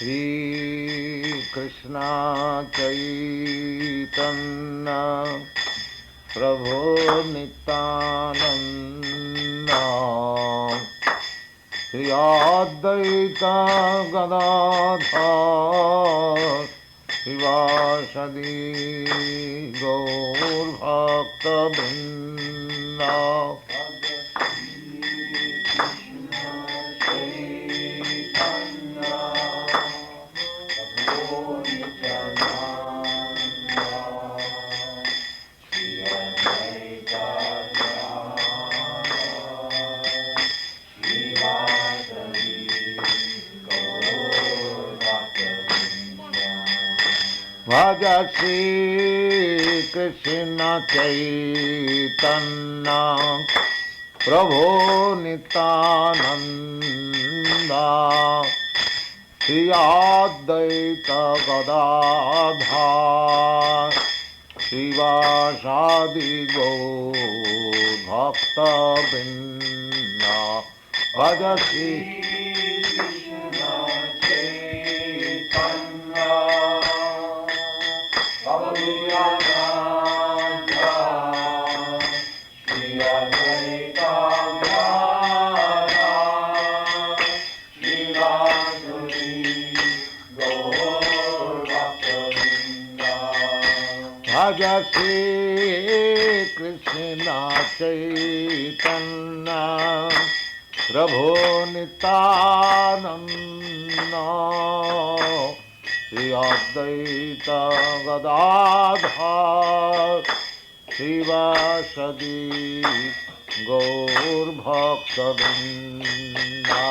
Shri Krishna Chaitanya Prabhu Nityananda Shri Advaita Gadadhar Shivasadi Gaur Bhakta Vrinda Bhaja Shri Krishna Chaitanya Prabhu Nityananda Shri Advaita Gadadhar Shivasadi Gaur Bhakta Vrinda Bhaja Shri Bhaja Shri Krishna Chaitanya Prabhu Nityananda Shri Advaita Gadadhar Shivasadi Gaur Bhakta Vrinda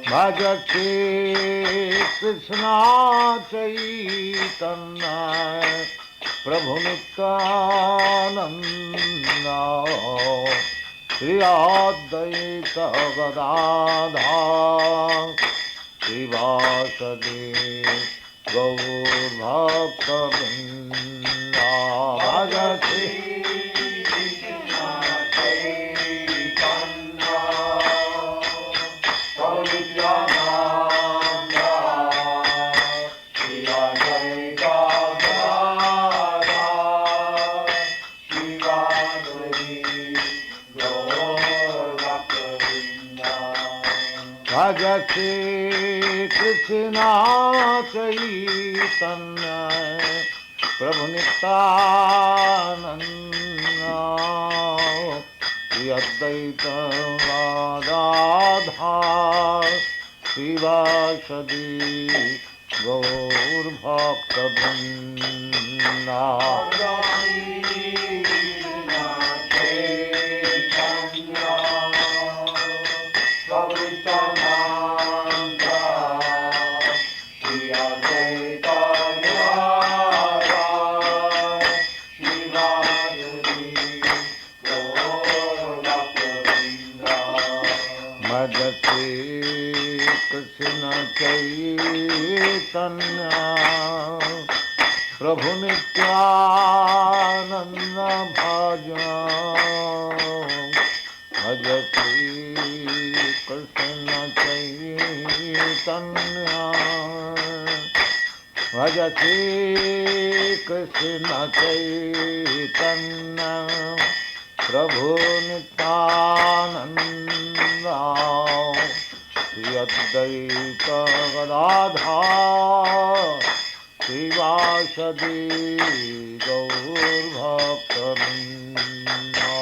Bhaja Shri Krishna Chaitanya Prabhu Nityananda Shri Advaita Gadadhar Shivasadi Gaur Bhakta Vrinda Bhaja Shri Bhaja Shri Krishna Chaitanya Prabhu Nityananda Shri Advaita Gadadhar Shivasadi Gaur Bhakta Vrinda Bhaja Shri Krishna Chaitanya Prabhu Nityananda Bhaja Bhaja Shri Krishna Chaitanya Bhaja Shri Krishna Chaitanya Prabhu Nityananda Shri Advaita Gadadhar Shivasadi Gaur Bhakta Vrinda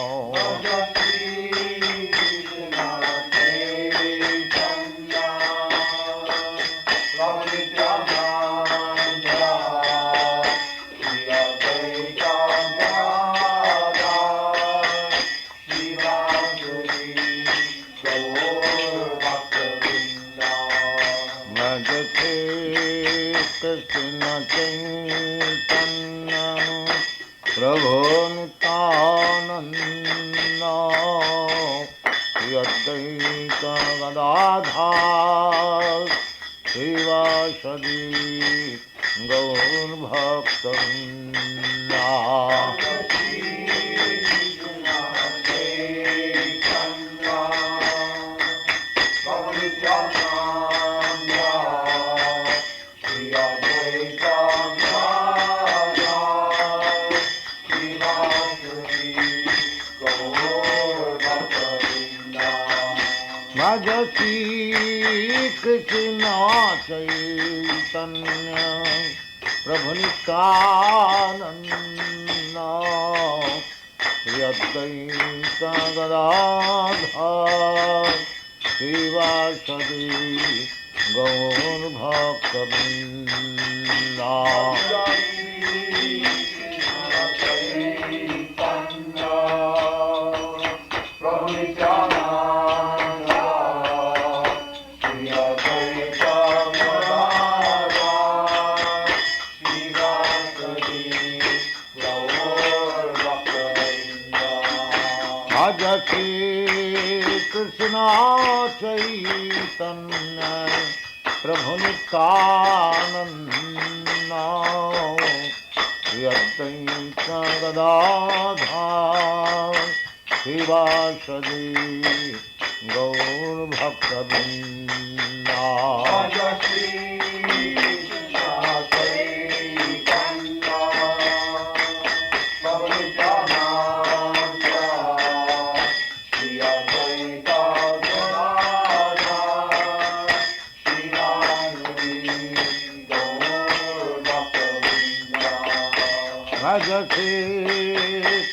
Krishna Chaitanya Prabhu Nityananda Shri Advaita Gadadhar Srivasadi Gaur Bhaktavinda Bhajati Krishna Chaitanya Prabhu Nityananda Shri Advaita Gadadhar Srivasadi Gaur Bhaktavinda Bhajati Krishna Chaitanya Prabhu Nityananda Shri Advaita Gadadhar Srivasadi Gaur Bhaktavinda Bhajati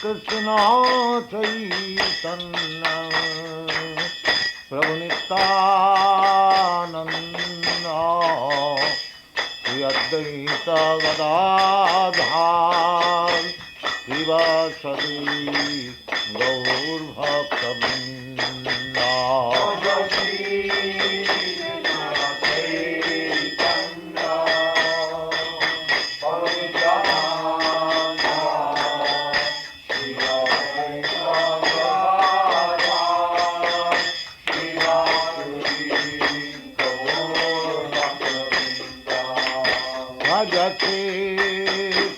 Krishna Chaitanya Prabhu Nityananda Shri Advaita Gadadhar Srivasadi Gaur Bhaktavinda Bhajati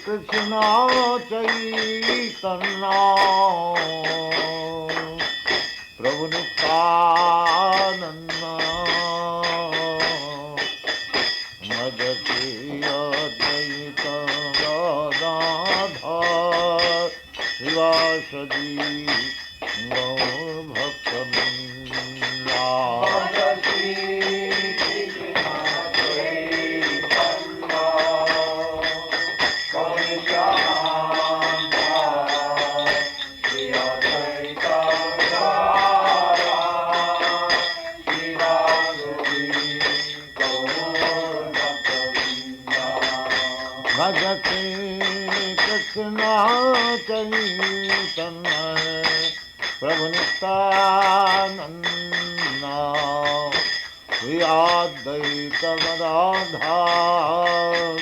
Krishna Chaitanya Prabhu Nityananda Bhajati Advaita Gadadhar Srivasadi Gaur Bhaktavinda Bhajati Krishna Chaitanya Prabhu Nityananda Shri Advaita Gadadhar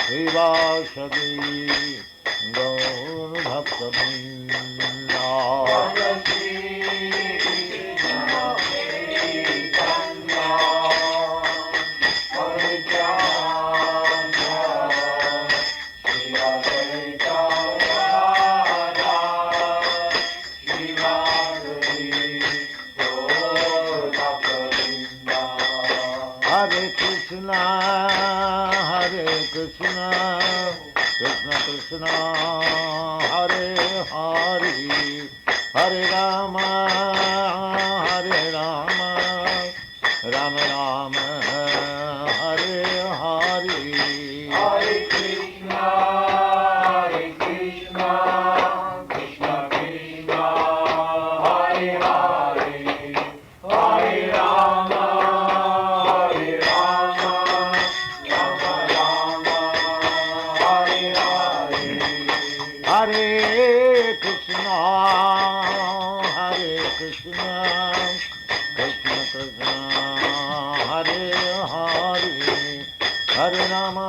Srivasadi Gaur Bhaktavinda Hare Krishna, Krishna Krishna, Hare Hare, Hare Rama, Rama Rama, Hare Hare. Hare Krishna, Krishna Krishna, Hare Hare, Hare Rama, Rama Rama, Hare Hare. Hare Krishna, Krishna Krishna, Hare Hare, Hare Rama,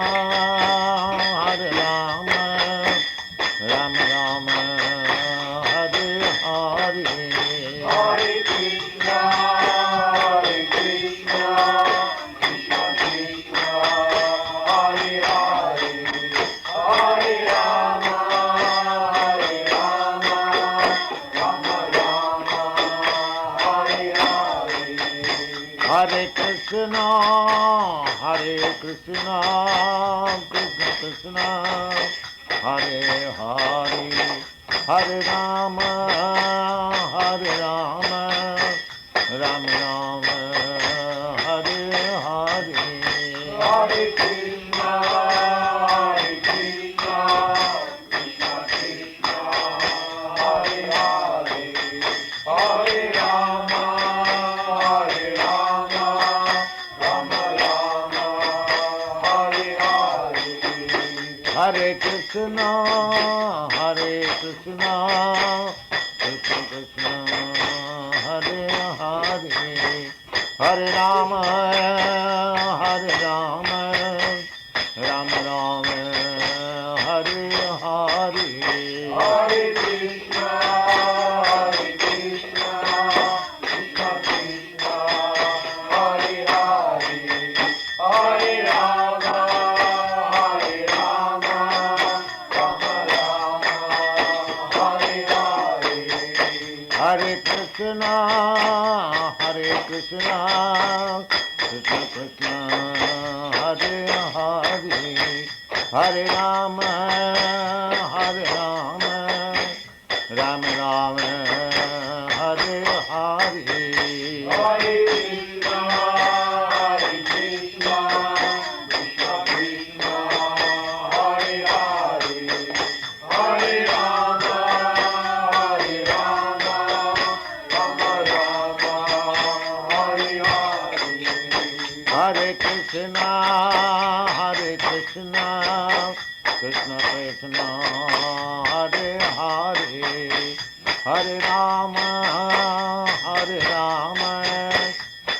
Rama Krishna, Krishna Krishna, Hare Hare, Hare Rama, Hare Rama, Rama Rama, Hare Hare, Hare Krishna, Hare Krishna, Krishna Krishna, Hare Hare, Hare Rama, Hare Rama, Rama Rama, Hare Hare, Hare Krishna, Hare Krishna, Krishna Krishna, Hare Hare, Hare Rama, Hare Rama, Rama Rama, Hare Hare, Hare Krishna, Hare Krishna, Krishna Krishna, Hare Hare, Hare Rama, Hare Rama, Rama Rama, Hare Hare, Hare Krishna, Hare Krishna, Krishna Krishna, Hare Hare, Hare Rama, Hare Rama, Rama Rama, Hare Hare, Hare Krishna, Hare Krishna, Krishna Krishna, Hare Hare, Hare Rama, Hare Rama, Rama Rama, Hare Hare, Hare Krishna, Hare Krishna, Krishna Krishna, Hare Hare, Hare Rama, Hare Rama,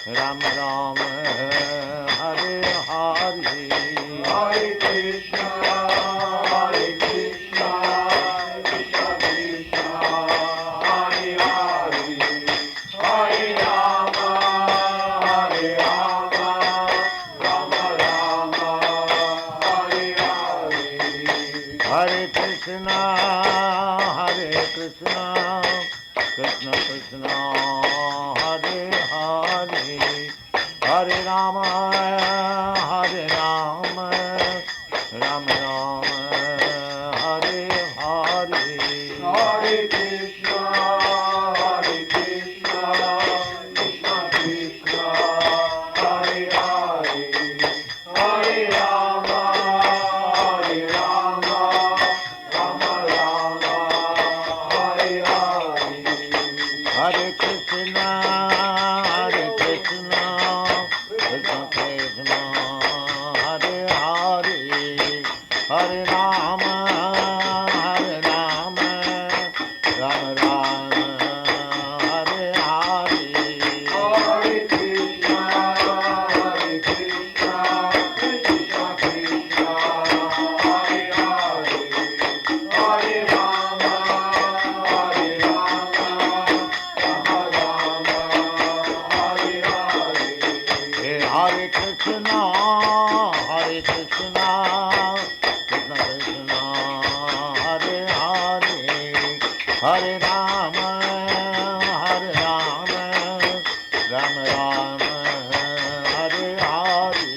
Rama Rama, Hare Hare, Hare Krishna, Hare Krishna, Krishna Krishna, Hare Hare, Hare Rama, Hare Rama, Rama Rama, Hare Hare, Hare Krishna, Hare Krishna, Krishna Krishna, Hare Hare, Hare Rama, Hare Rama, Rama Rama, Hare Hare, Hare Krishna, Hare Krishna, Krishna Krishna, Hare Hare, Hare Rama, Hare Rama, Rama Rama, Hare Hare, Hare Krishna, Hare Krishna, Krishna Krishna, Hare Hare, Hare Rama, Hare Rama, Rama Rama, Hare Hare, Hare Krishna, Hare Krishna, Krishna Krishna, Hare Hare, Hare Rama, Hare Rama, Rama Rama, Hare Hare, Hare Krishna, Hare Krishna, Krishna Krishna, Hare Hare, Hare Rama, Hare Rama, Rama Rama, Hare Hare, Hare Krishna, Hare Krishna, Krishna Krishna, Hare Hare, Hare Rama, Hare Rama, Rama Rama, Hare Hare,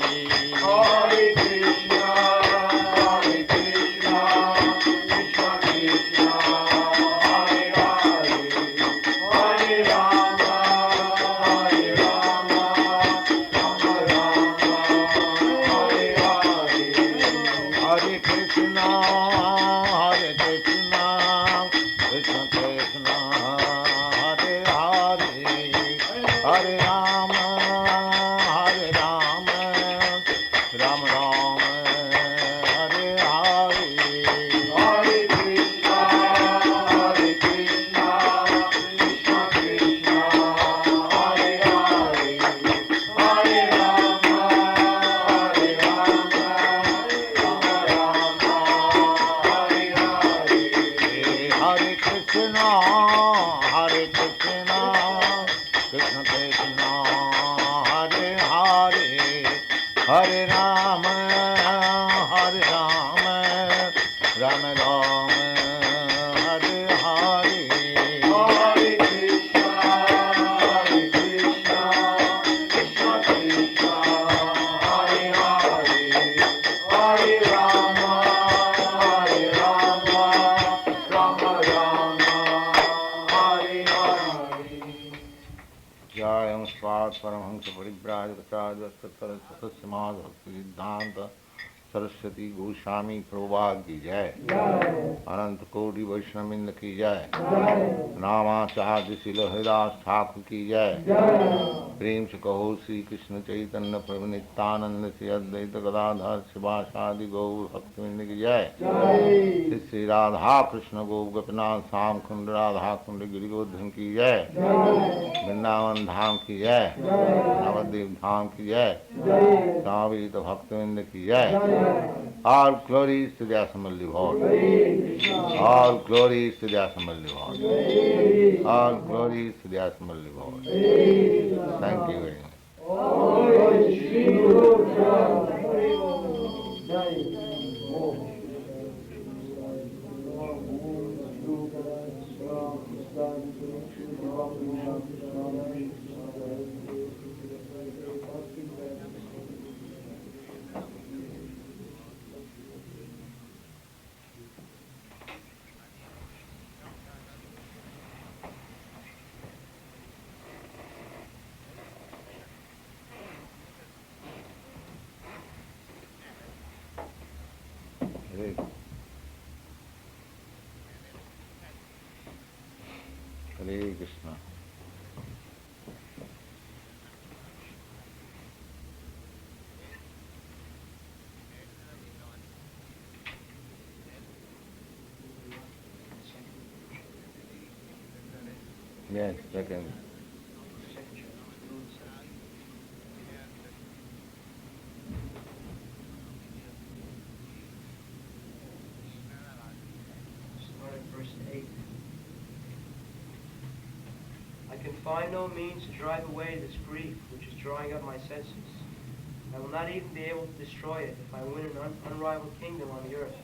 Hare Krishna, Hare Krishna, Krishna Krishna, Hare Hare, Hare Rama, Hare Rama, Rama Rama, Hare Hare, Hare Krishna, Hare Krishna, Krishna Krishna, Hare Hare, Hare Rama, Hare Rama, Rama Rama, Hare Hare, Hare Krishna, Hare Krishna, Krishna Krishna, Hare Hare, Hare Rama, Hare Rama, Rama Rama, Hare Hare, Hare Krishna, Hare Krishna, Krishna Krishna, Hare Hare, Paramahansa Paribrajakacharyastasya Madhakti Siddhanta Saraswati Goswami Prabhupada ki jai. Anant Koti Vaishnavinda ki jai. Namacharya Srila Haridas Thakur ki jai. Prem se kaho Sri Krishna Chaitanya Prabhu Nityananda Sri Advaita Gadadhar Sivasadi Gaur Bhaktivinoda ki jai. Sri Radha Krishna Gaur Gopinath Sam Kund Radha Kund Giri Godhan ki jai. Vrindavan Dham ki jai. Navadev Dham ki jai. Swami Bhaktivinoda ki jai. All glories to the Assembly Lord. All glories to the Assembly Lord. All glories to the Assembly Lord. Thank you very much. Hare Hare Krishna. Yes, second. I can find no means to drive away this grief which is drawing up my senses. I will not even be able to destroy it if I win an unrivaled kingdom on the earth,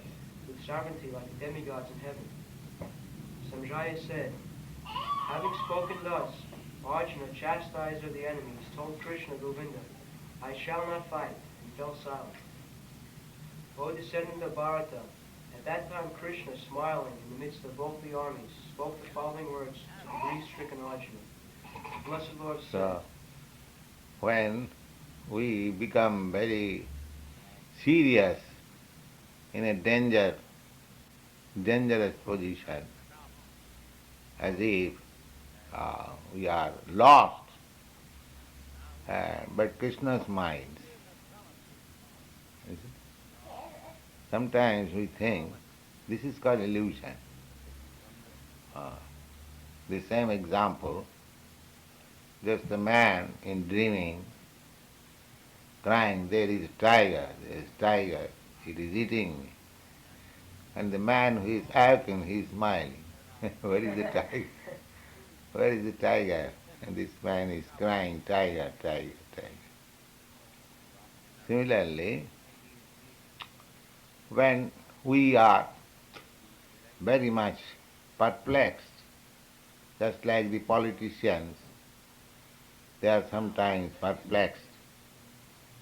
with sovereignty like the demigods in heaven. Sanjaya said, having spoken thus, Arjuna, chastiser of the enemies, told Krishna Govinda, I shall not fight, and fell silent. O descendant of Bharata, at that time Krishna, smiling in the midst of both the armies, spoke the following words to the grief-stricken Arjuna. The blessed Lord said, So, when we become very serious in a dangerous position, as if we are lost, but Krishna smiles. You see? Sometimes we think this is called illusion. The same example, just a man in dreaming, crying, there is a tiger, it is eating me. And the man who is awakened, he is smiling. Where is the tiger? Where is the tiger? And this man is crying, tiger, tiger, tiger. Similarly, when we are very much perplexed, just like the politicians, they are sometimes perplexed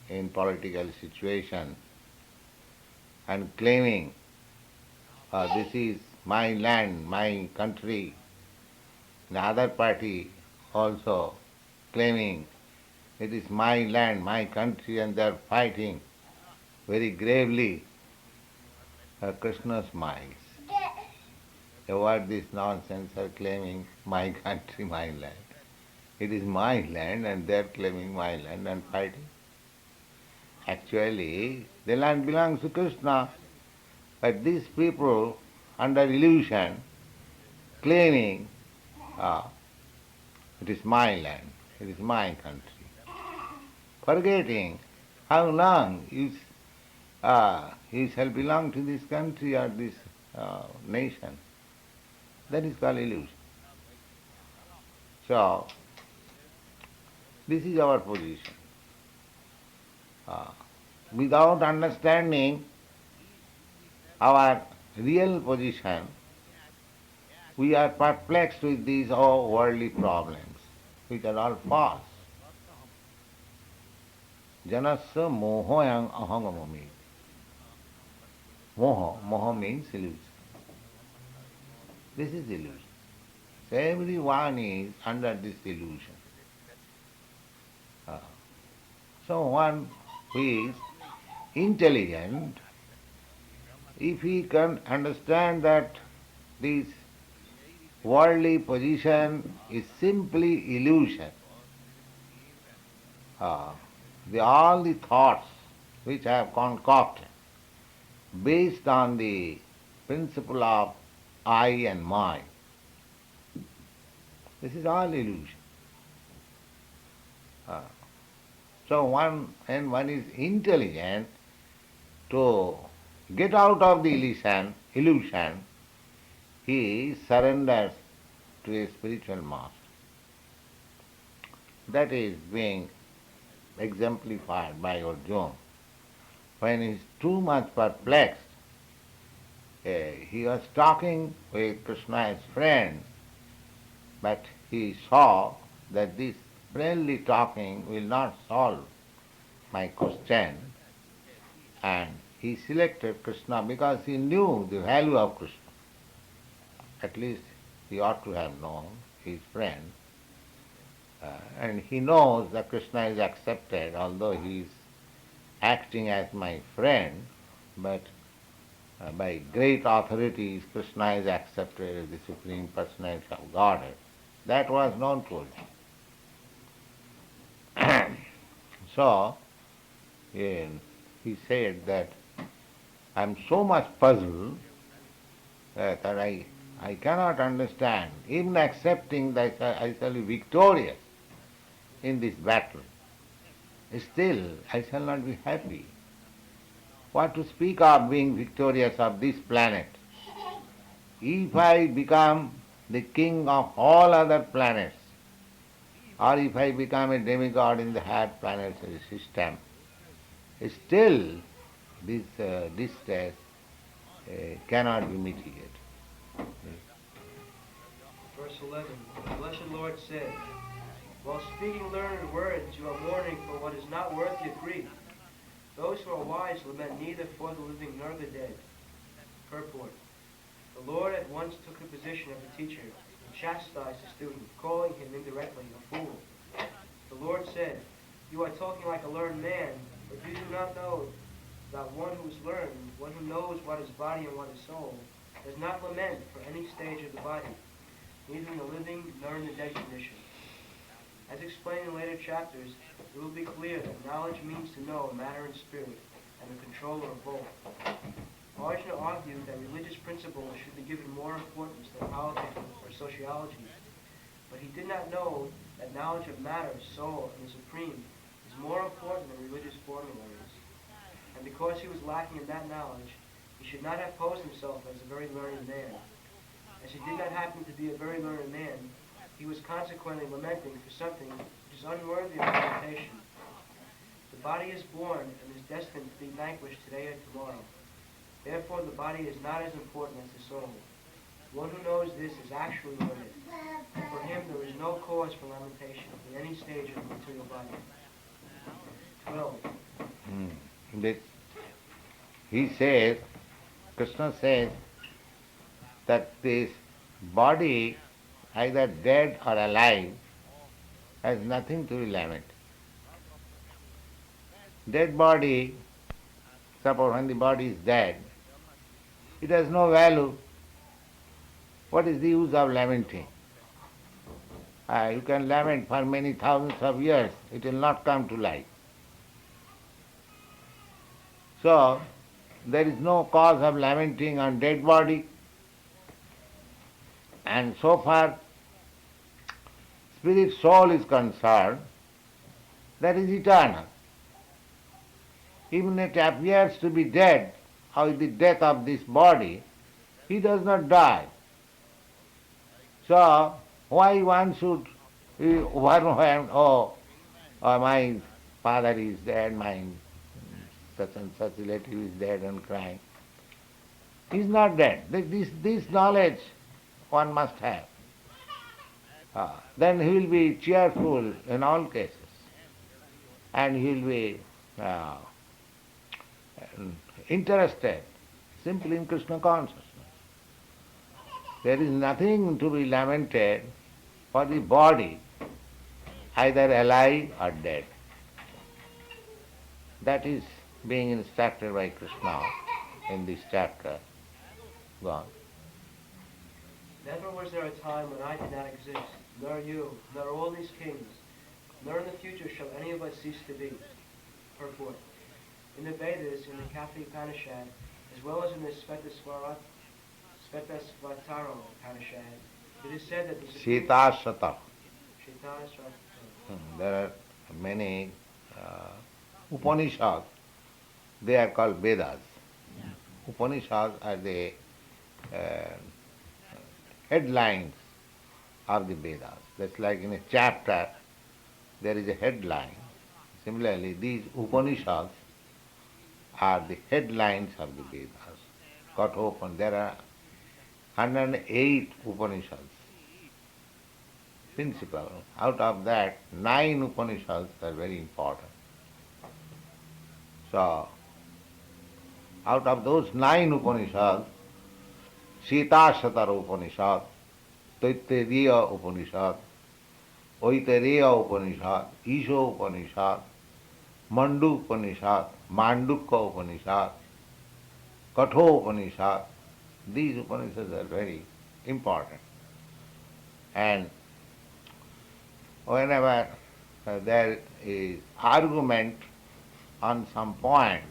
in political situation and claiming, this is my land, my country. The other party also claiming, it is my land, my country, and they are fighting very gravely. Krishna smiles. Avoid this nonsense of claiming my country, my land. It is my land and they are claiming my land and fighting. Actually, the land belongs to Krishna, but these people, under illusion, claiming, it is my land, it is my country, forgetting how long you shall belong to this country or this nation. That is called illusion. So, this is our position. Without understanding our real position, we are perplexed with these all worldly problems, which are all false. Janasya mohoyang ahangamami. Moha means illusion. This is illusion. So everyone is under this illusion. So one who is intelligent, if he can understand that this worldly position is simply illusion, all the thoughts which I have concocted based on the principle of I and mine, this is all illusion. So when one is intelligent, to get out of the illusion, he surrenders to a spiritual master. That is being exemplified by Arjuna. When he is too much perplexed, he was talking with Krishna as friend, but he saw that this friendly talking will not solve my question, and he selected Krishna because he knew the value of Krishna. At least he ought to have known his friend. And he knows that Krishna is accepted, although he is acting as my friend, but by great authorities Krishna is accepted as the Supreme Personality of Godhead. That was known to him. So, he said that I am so much puzzled that I cannot understand, even accepting that I shall be victorious in this battle. Still, I shall not be happy. What to speak of being victorious of this planet? If I become the king of all other planets, or if I become a demigod in the higher planetary system, still this distress cannot be mitigated. Verse 11. The Blessed Lord said, while speaking learned words, you are mourning for what is not worthy of grief. Those who are wise lament neither for the living nor the dead. Purport. The Lord at once took the position of a teacher and chastised the student, calling him indirectly a fool. The Lord said, you are talking like a learned man, but you do not know that one who is learned, one who knows what is body and what is soul, does not lament for any stage of the body, neither in the living nor in the dead condition. As explained in later chapters, it will be clear that knowledge means to know matter and spirit, and the controller of both. Arjuna argued that religious principles should be given more importance than politics or sociology, but he did not know that knowledge of matter, soul, and the supreme is more important than religious formulas. And because he was lacking in that knowledge, he should not have posed himself as a very learned man. As he did not happen to be a very learned man, he was consequently lamenting for something which is unworthy of lamentation. The body is born and is destined to be vanquished today or tomorrow. Therefore the body is not as important as the soul. One who knows this is actually learned. And for him there is no cause for lamentation in any stage of the material body. 12. He says, Krishna says that this body, either dead or alive, has nothing to be lamented. Dead body, suppose when the body is dead, it has no value. What is the use of lamenting? You can lament for many thousands of years, it will not come to life. So, there is no cause of lamenting on dead body. And so far, spirit soul is concerned, that is eternal. Even it appears to be dead, or with the death of this body, he does not die. So, why one should be overwhelmed, my father is dead, my such and such relative is dead, and crying. He is not dead. This knowledge one must have. Then he will be cheerful in all cases, and he will be interested simply in Krishna consciousness. There is nothing to be lamented for the body, either alive or dead. That is being instructed by Krishna in this chapter. Go on. Never was there a time when I did not exist, nor you, nor all these kings, nor in the future shall any of us cease to be. Purport. In the Vedas, in the Katha Upanishad, as well as in the Svetasvatara Upanishad, it is said that the Supreme... Sita-shata. Shita-shata. There are many Upanishads. They are called Vedas. Upanishads are the headlines of the Vedas. That's like in a chapter there is a headline. Similarly, these Upanishads are the headlines of the Vedas. Kathopan, there are 108 Upanishads. Principle. Out of that, 9 Upanishads are very important. So, out of those 9 Upanishads, Sita-Satara Upanishad, Taittiriya Upanishad, Aitareya Upanishad, Isha Upanishad, Mandu Upanishad, Mandukya Upanishad, Katho Upanishad, these Upanishads are very important. And whenever there is argument on some point,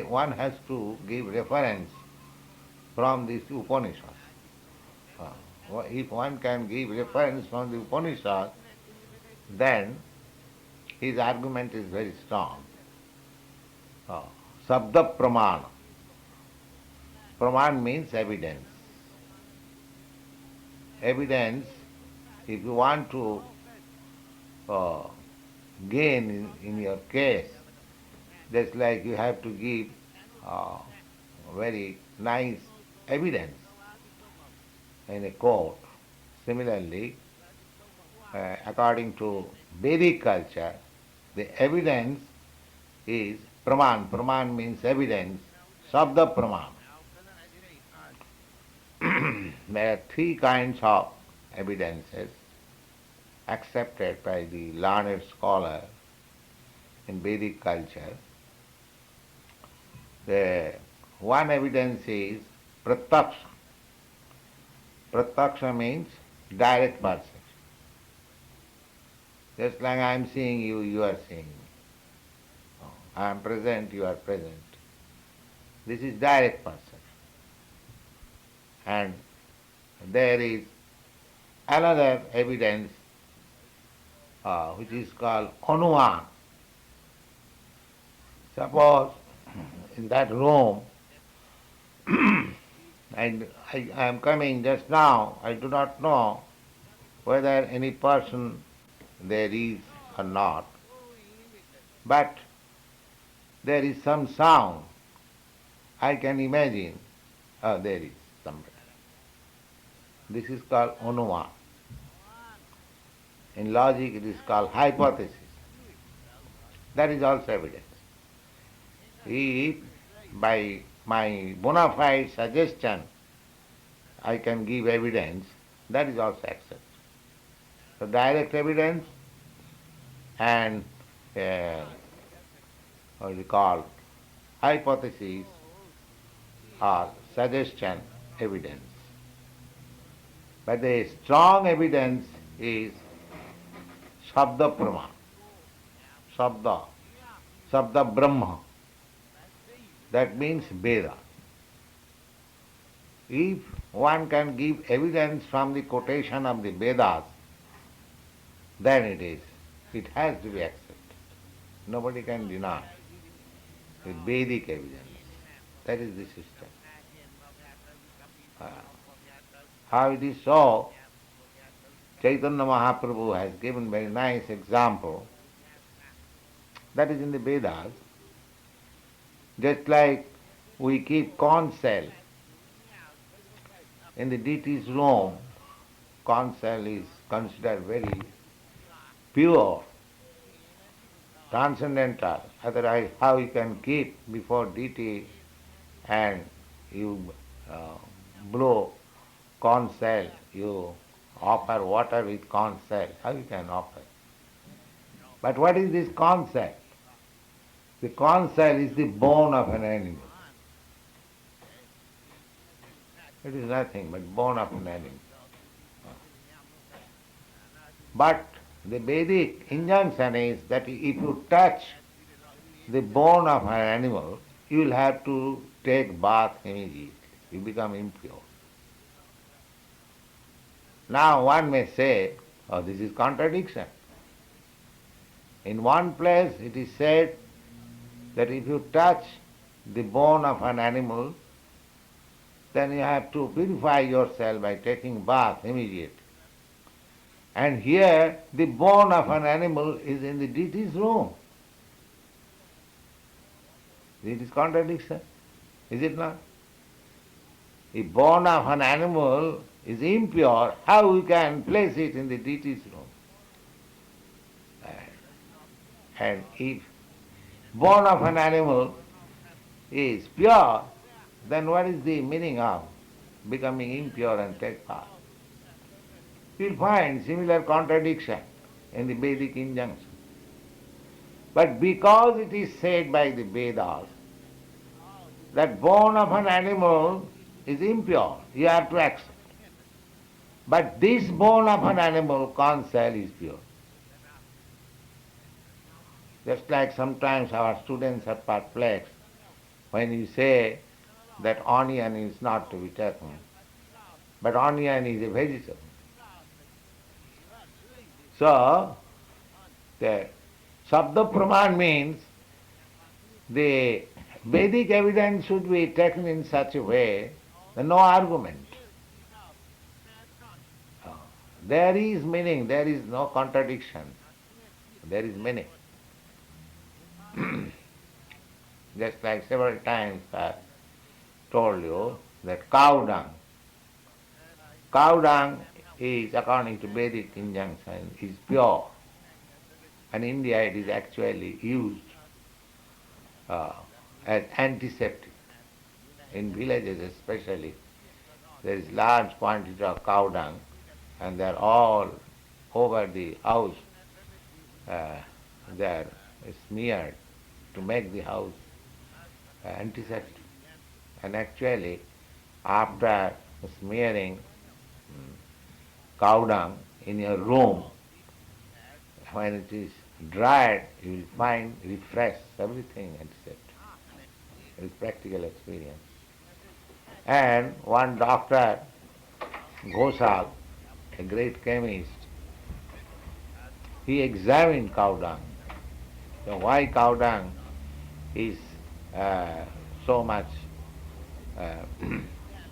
one has to give reference from these Upanishads. If one can give reference from the Upanishad, then his argument is very strong. Sabda pramana. Praman means evidence. Evidence, if you want to gain in your case, just like you have to give very nice evidence in a court. Similarly, according to Vedic culture, the evidence is praman. Praman means evidence, sabda praman. There are 3 kinds of evidences accepted by the learned scholar in Vedic culture. The one evidence is pratyaksha. Pratyaksha means direct perception. Just like I am seeing you, you are seeing me. I am present, you are present. This is direct perception. And there is another evidence which is called anuman. Suppose in that room, and I am coming just now, I do not know whether any person there is or not, but there is some sound. I can imagine, there is somebody. This is called anuman. In logic it is called hypothesis. That is also evidence. If by my bona fide suggestion I can give evidence, that is also accepted. So direct evidence and what is it called, hypothesis or suggestion evidence. But the strong evidence is Sabda Brahma. Sabda Brahma. That means Veda. If one can give evidence from the quotation of the Vedas, then it has to be accepted. Nobody can deny the Vedic evidence. That is the system. How it is so, Chaitanya Mahaprabhu has given very nice example. That is in the Vedas. Just like we keep corn shell in the deity's room, corn shell is considered very pure, transcendental. Otherwise, how you can keep before deity and you blow corn shell, you offer water with corn shell, how you can offer? But what is this concept? The concept is the bone of an animal. It is nothing but bone of an animal. But the Vedic injunction is that if you touch the bone of an animal, you will have to take bath immediately. You become impure. Now one may say, oh, this is contradiction. In one place it is said that if you touch the bone of an animal, then you have to purify yourself by taking bath immediately. And here the bone of an animal is in the deity's room. It is contradiction, is it not? If bone of an animal is impure, how we can place it in the deity's room? And if bone of an animal is pure, then what is the meaning of becoming impure and take bath? You will find similar contradiction in the Vedic injunction. But because it is said by the Vedas that bone of an animal is impure, you have to accept. But this bone of an animal, concept, is pure. Just like sometimes our students are perplexed when you say that onion is not to be taken, but onion is a vegetable. So, the Sabda Praman means the Vedic evidence should be taken in such a way that no argument. There is meaning, there is no contradiction, there is meaning. Just like several times I told you that cow dung is, according to Vedic injunction, is pure. And in India it is actually used as antiseptic. In villages especially, there is large quantity of cow dung and they are all over the house. They are smeared to make the house antiseptic. And actually, after smearing cow dung in your room, when it is dried, you will find refresh everything antiseptic. It is practical experience. And one doctor, Ghoshal, a great chemist, he examined cow dung. So why cow dung is so much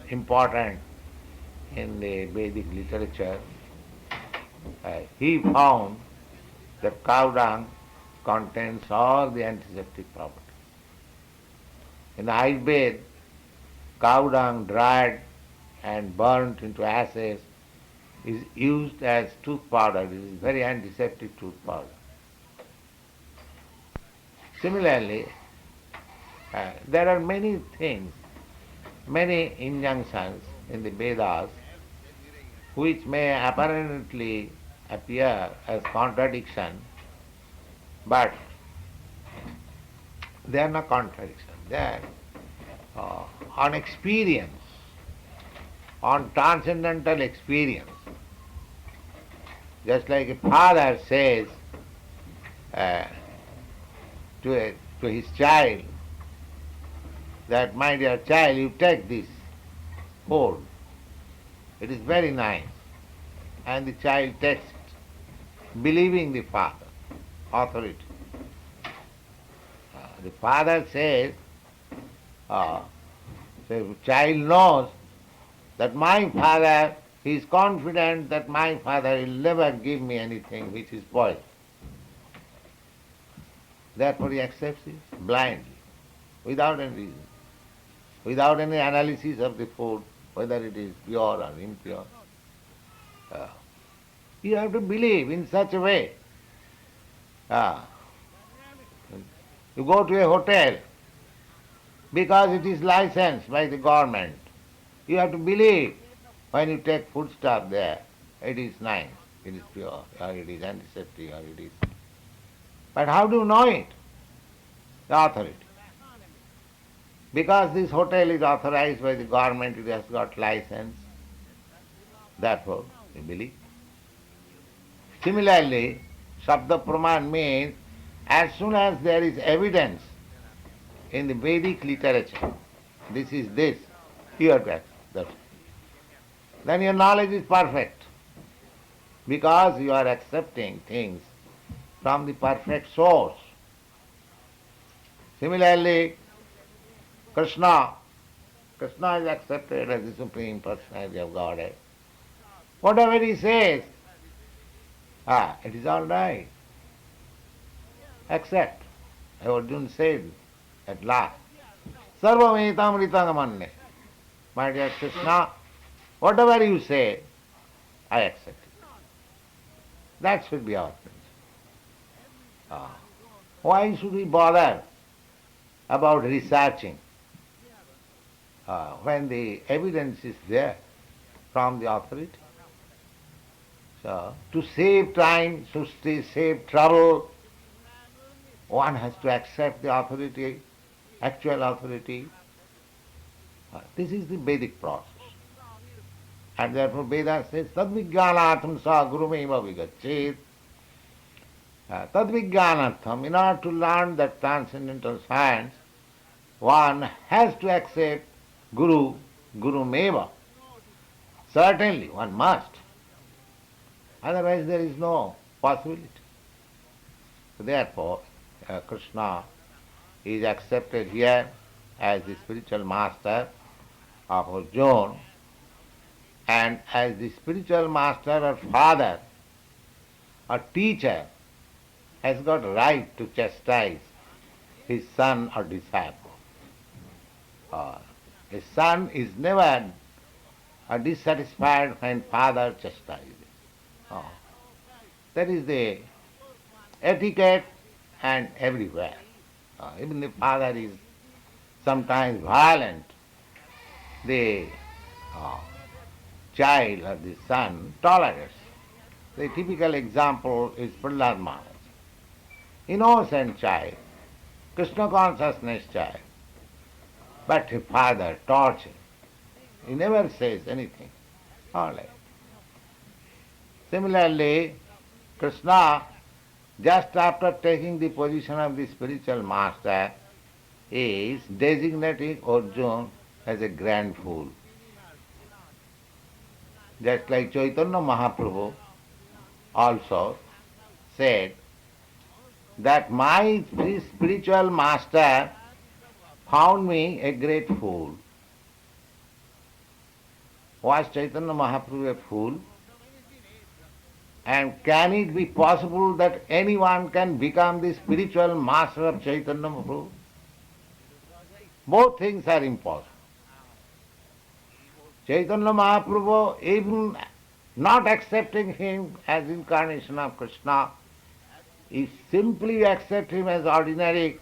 important in the Vedic literature? He found that cow dung contains all the antiseptic properties. In the Ayurveda, cow dung dried and burnt into ashes is used as tooth powder. It is very antiseptic tooth powder. Similarly, there are many things, many injunctions in the Vedas which may apparently appear as contradiction, but they are not contradiction. They are on experience, on transcendental experience. Just like a father says to his child that, my dear child, you take this food. It is very nice. And the child takes it, believing the father, authority. The father says, the child knows that my father, he is confident that my father will never give me anything which is poison. Therefore he accepts it blindly, without any reason, without any analysis of the food, whether it is pure or impure. You have to believe in such a way. You go to a hotel because it is licensed by the government. You have to believe when you take foodstuff there, it is nice, it is pure, or it is antiseptic, or it is But how do you know it? The authority. Because this hotel is authorized by the government, it has got license. Therefore, you believe. Similarly, Shabda Praman means as soon as there is evidence in the Vedic literature, this is this, you have to accept that. Then your knowledge is perfect because you are accepting things from the perfect source. Similarly, Krishna is accepted as the Supreme Personality of Godhead. Whatever he says, it is all right. Accept. Arjuna said at last, Sarvameta Mritagamanne. My dear Krishna, whatever you say, I accept it. That should be our principle. Why should we bother about researching when the evidence is there from the authority? So, to save time, to save trouble, one has to accept the authority, actual authority. This is the Vedic process. And therefore Veda says, Tadvijnanatham sa gurumeva vigachet. Tadvijnanatham, in order to learn that transcendental science, one has to accept Guru meva. Certainly, one must. Otherwise there is no possibility. So therefore, Krishna is accepted here as the spiritual master of Arjuna, and as the spiritual master or father or teacher has got right to chastise his son or disciple. A son is never dissatisfied when father chastises. That is the etiquette and everywhere. Even the father is sometimes violent. The child or the son tolerates. The typical example is Prahlad Maharaj. Innocent child, Krishna consciousness child, but his father tortures. He never says anything. All right. Similarly, Krishna, just after taking the position of the spiritual master, is designating Arjuna as a grand fool. Just like Chaitanya Mahaprabhu also said that my spiritual master found me a great fool. Was Chaitanya Mahaprabhu a fool? And can it be possible that anyone can become the spiritual master of Chaitanya Mahaprabhu? Both things are impossible. Chaitanya Mahaprabhu, even not accepting him as incarnation of Krishna, if simply accept him as ordinary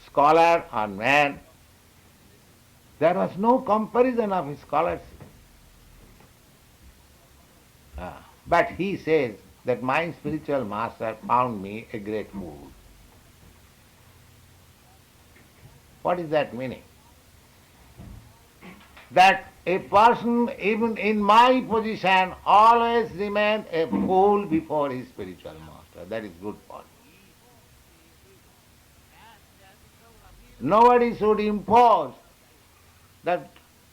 scholar or man, there was no comparison of his scholarship. But he says that my spiritual master found me a great fool. What is that meaning? That a person, even in my position, always remains a fool before his spiritual master. That is good for him. Nobody should impose that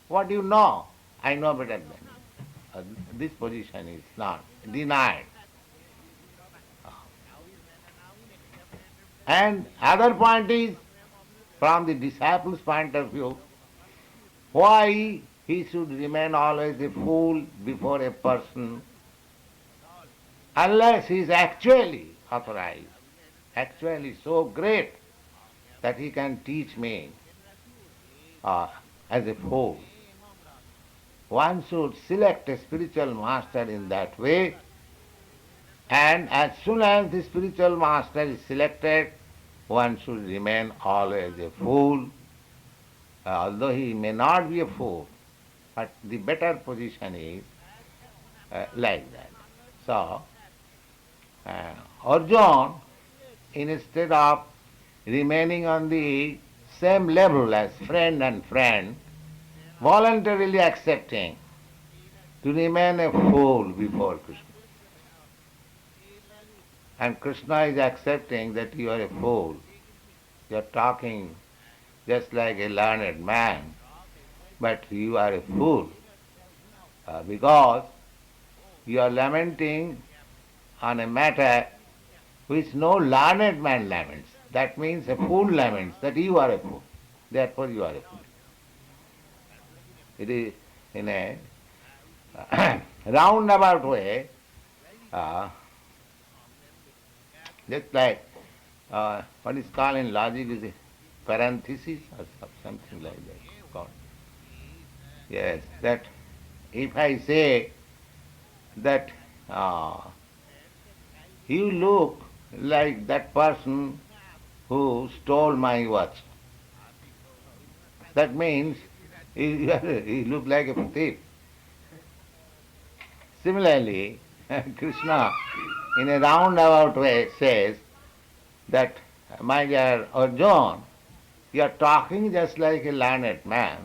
what you know, I know better than you. This position is not denied. And other point is, from the disciple's point of view, why he should remain always a fool before a person unless he is actually authorized, actually so great that he can teach me as a fool. One should select a spiritual master in that way, and as soon as the spiritual master is selected, one should remain always a fool, although he may not be a fool, but the better position is like that. So, Arjuna instead of remaining on the same level as friend and friend, voluntarily accepting to remain a fool before Krishna. And Krishna is accepting that you are a fool. You are talking just like a learned man, but you are a fool because you are lamenting on a matter which no learned man laments. That means a fool laments that you are a fool. Therefore you are a fool. It is in a roundabout way, just like what is called in logic is a parenthesis or something like that. Called. Yes, that if I say that you look like that person who stole my watch, that means you look like a thief. Similarly, Krishna in a roundabout way says that, my dear Arjuna, you are talking just like a learned man,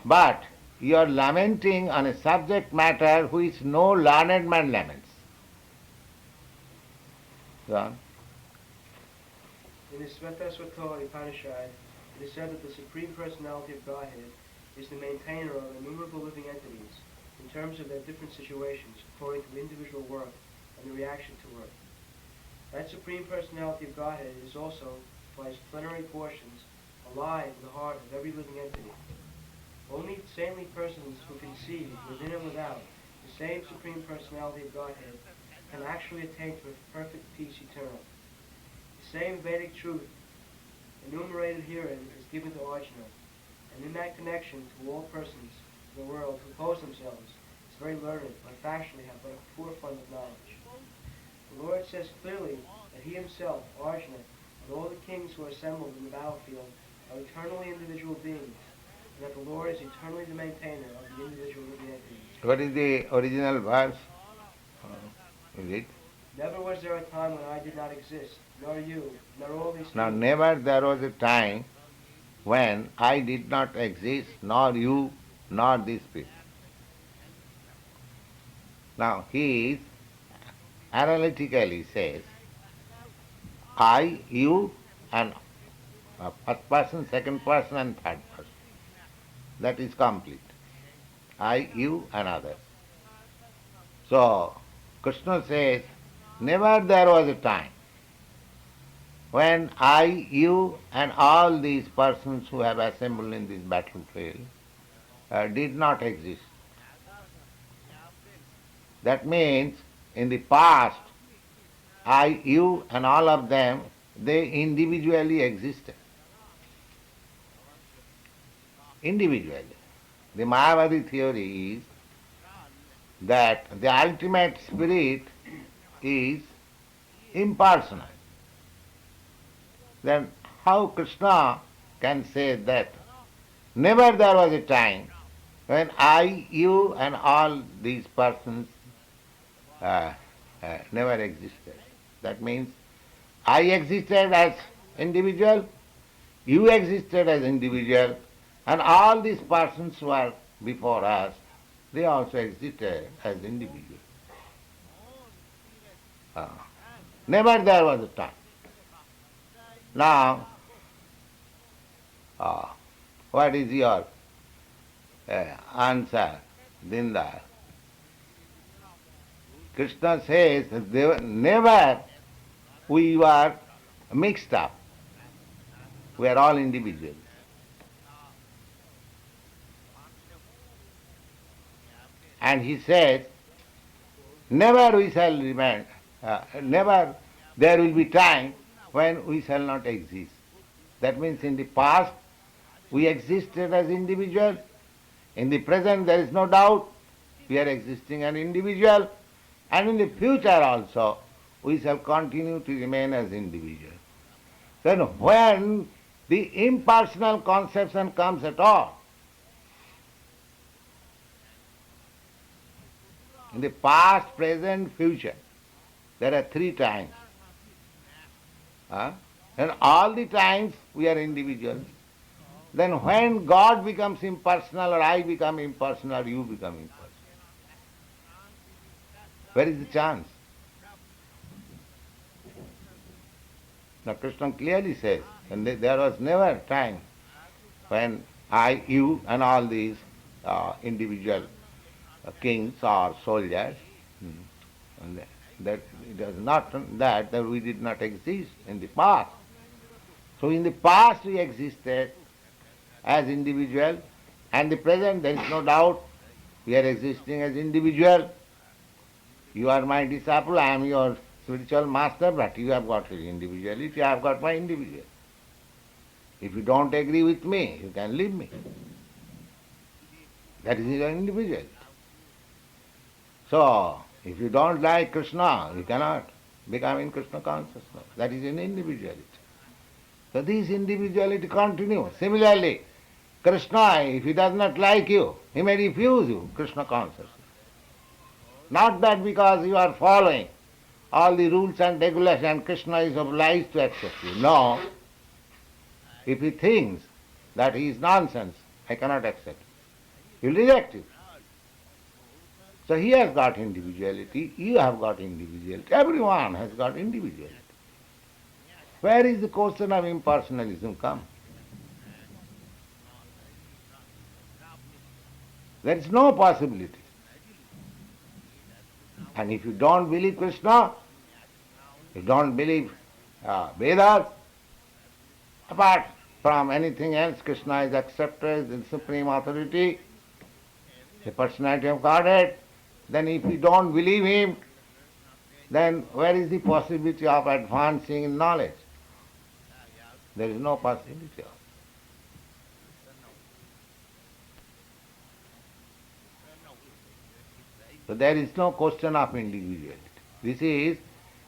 but you are lamenting on a subject matter which no learned man laments. Go on. In the Svetasvatara Upanishad, it is said that the Supreme Personality of Godhead is the maintainer of innumerable living entities in terms of their different situations according to individual work and the reaction to work. That Supreme Personality of Godhead is also, by its plenary portions, alive in the heart of every living entity. Only saintly persons who can see, within and without, the same Supreme Personality of Godhead can actually attain to a perfect peace eternal. The same Vedic truth enumerated herein is given to Arjuna, and in that connection to all persons in the world who pose themselves as very learned, but factually have but a poor fund of knowledge. The Lord says clearly that he himself, Arjuna, and all the kings who are assembled in the battlefield are eternally individual beings, and that the Lord is eternally the maintainer of the individual living entities. What is the original verse? Is it? Never was there a time when I did not exist, nor you, nor all these Now, things. never there was a time when I did not exist, nor you, nor these people. Now, he analytically says, I, you, and first person, second person, and third person. That is complete. I, you, and others. So, Krishna says, never there was a time when I, you, and all these persons who have assembled in this battlefield did not exist. That means, in the past, I, you, and all of them, they individually existed. Individually. The Mayavadi theory is that the ultimate spirit is impersonal. Then how Krishna can say that never there was a time when I, you, and all these persons never existed. That means I existed as individual, you existed as individual, and all these persons who are before us, they also existed as individuals. Never there was a time. Now, what is your answer, Dindar? Krishna says that never we were mixed up. We are all individuals. And he says, never we shall remain, never there will be time when we shall not exist. That means in the past we existed as individuals. In the present there is no doubt we are existing as individual. And in the future also we shall continue to remain as individuals. Then when the impersonal conception comes at all, in the past, present, future, there are three times. Huh? And all the times we are individuals. Then when God becomes impersonal or I become impersonal or you become impersonal, where is the chance? Now Krishna clearly says, and there was never time when I, you and all these individual kings or soldiers, and that it is not that we did not exist in the past. So in the past we existed as individual, and the present there is no doubt we are existing as individual. You are my disciple, I am your spiritual master, but you have got your individuality, I have got my individuality. If you don't agree with me, you can leave me. That is your individuality. So, if you don't like Krishna, you cannot become in Krishna consciousness. That is an individuality. So this individuality continues. Similarly, Krishna, if he does not like you, he may refuse you, Krishna consciousness. Not that because you are following all the rules and regulations, Krishna is obliged to accept you. No. If he thinks that he is nonsense, I cannot accept it. He will reject it. So he has got individuality, you have got individuality, everyone has got individuality. Where is the question of impersonalism come? There is no possibility. And if you don't believe Krishna, you don't believe Vedas, apart from anything else, Krishna is accepted as the supreme authority, the personality of Godhead. Then if you don't believe him, then where is the possibility of advancing in knowledge? There is no possibility of it. So there is no question of individuality. This is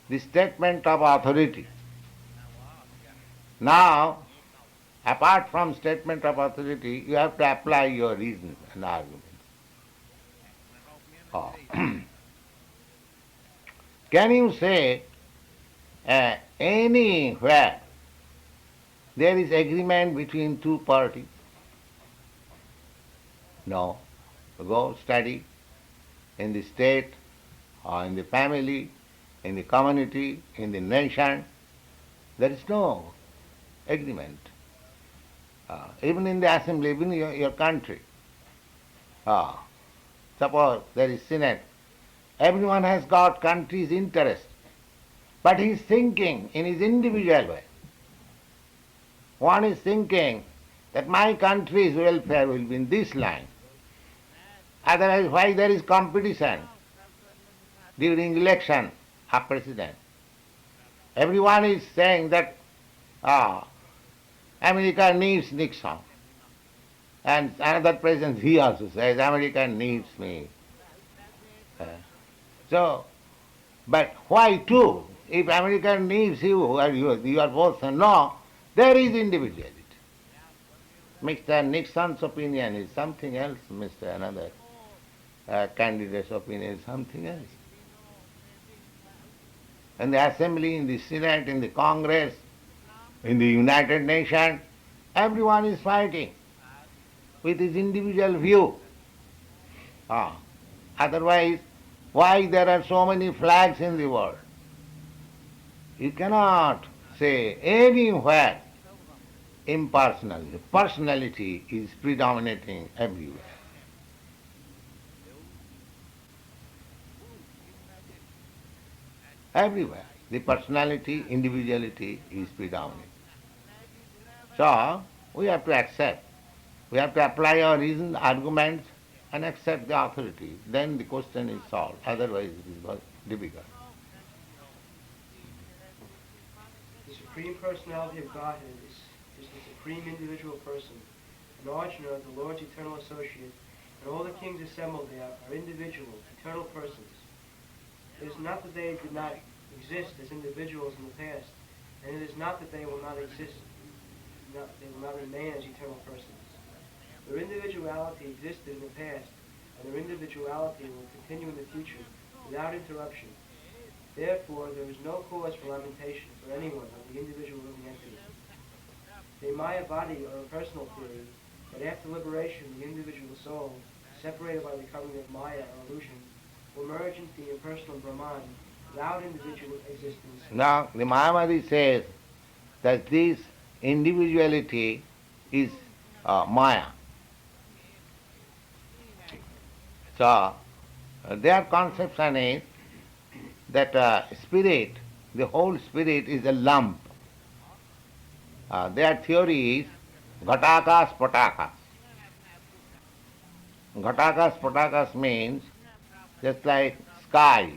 the statement of authority. Now, apart from statement of authority, you have to apply your reasons and arguments. Oh. Can you say anywhere there is agreement between two parties? No. Go study in the state or in the family, in the community, in the nation. There is no agreement. Even in the assembly, even in your country. Suppose there is Senate. Everyone has got country's interest, but he is thinking in his individual way. One is thinking that my country's welfare will be in this line. Otherwise, why there is competition during election of president? Everyone is saying that America needs Nixon. And another president, he also says, America needs me. But why two? If America needs you, or you are both no, there is individuality. Mr. Nixon's opinion is something else, Mr. Another candidate's opinion is something else. In the assembly, in the Senate, in the Congress, in the United Nations, everyone is fighting with his individual view. Otherwise, why there are so many flags in the world? You cannot say anywhere impersonalism. Personality is predominating everywhere. Everywhere. The personality, individuality is predominant. So, we have to accept. We have to apply our reason, arguments, and accept the authority. Then the question is solved. Otherwise, it is difficult. The Supreme Personality of Godhead is the supreme individual person. And Arjuna, the Lord's eternal associate, and all the kings assembled there are individual, eternal persons. It is not that they did not exist as individuals in the past, and it is not that they will not exist, they will not remain as eternal persons. Their individuality existed in the past, and their individuality will continue in the future without interruption. Therefore, there is no cause for lamentation for anyone of the individual living entities. The Maya body or impersonal theory that after liberation the individual soul, separated by the covering of Maya or illusion, will merge into the impersonal Brahman without individual existence. Now, the Mayavadi says that this individuality is Maya. So, their conception is that spirit, the whole spirit is a lump. Their theory is ghatakas patakas. Ghatakas patakas means just like sky.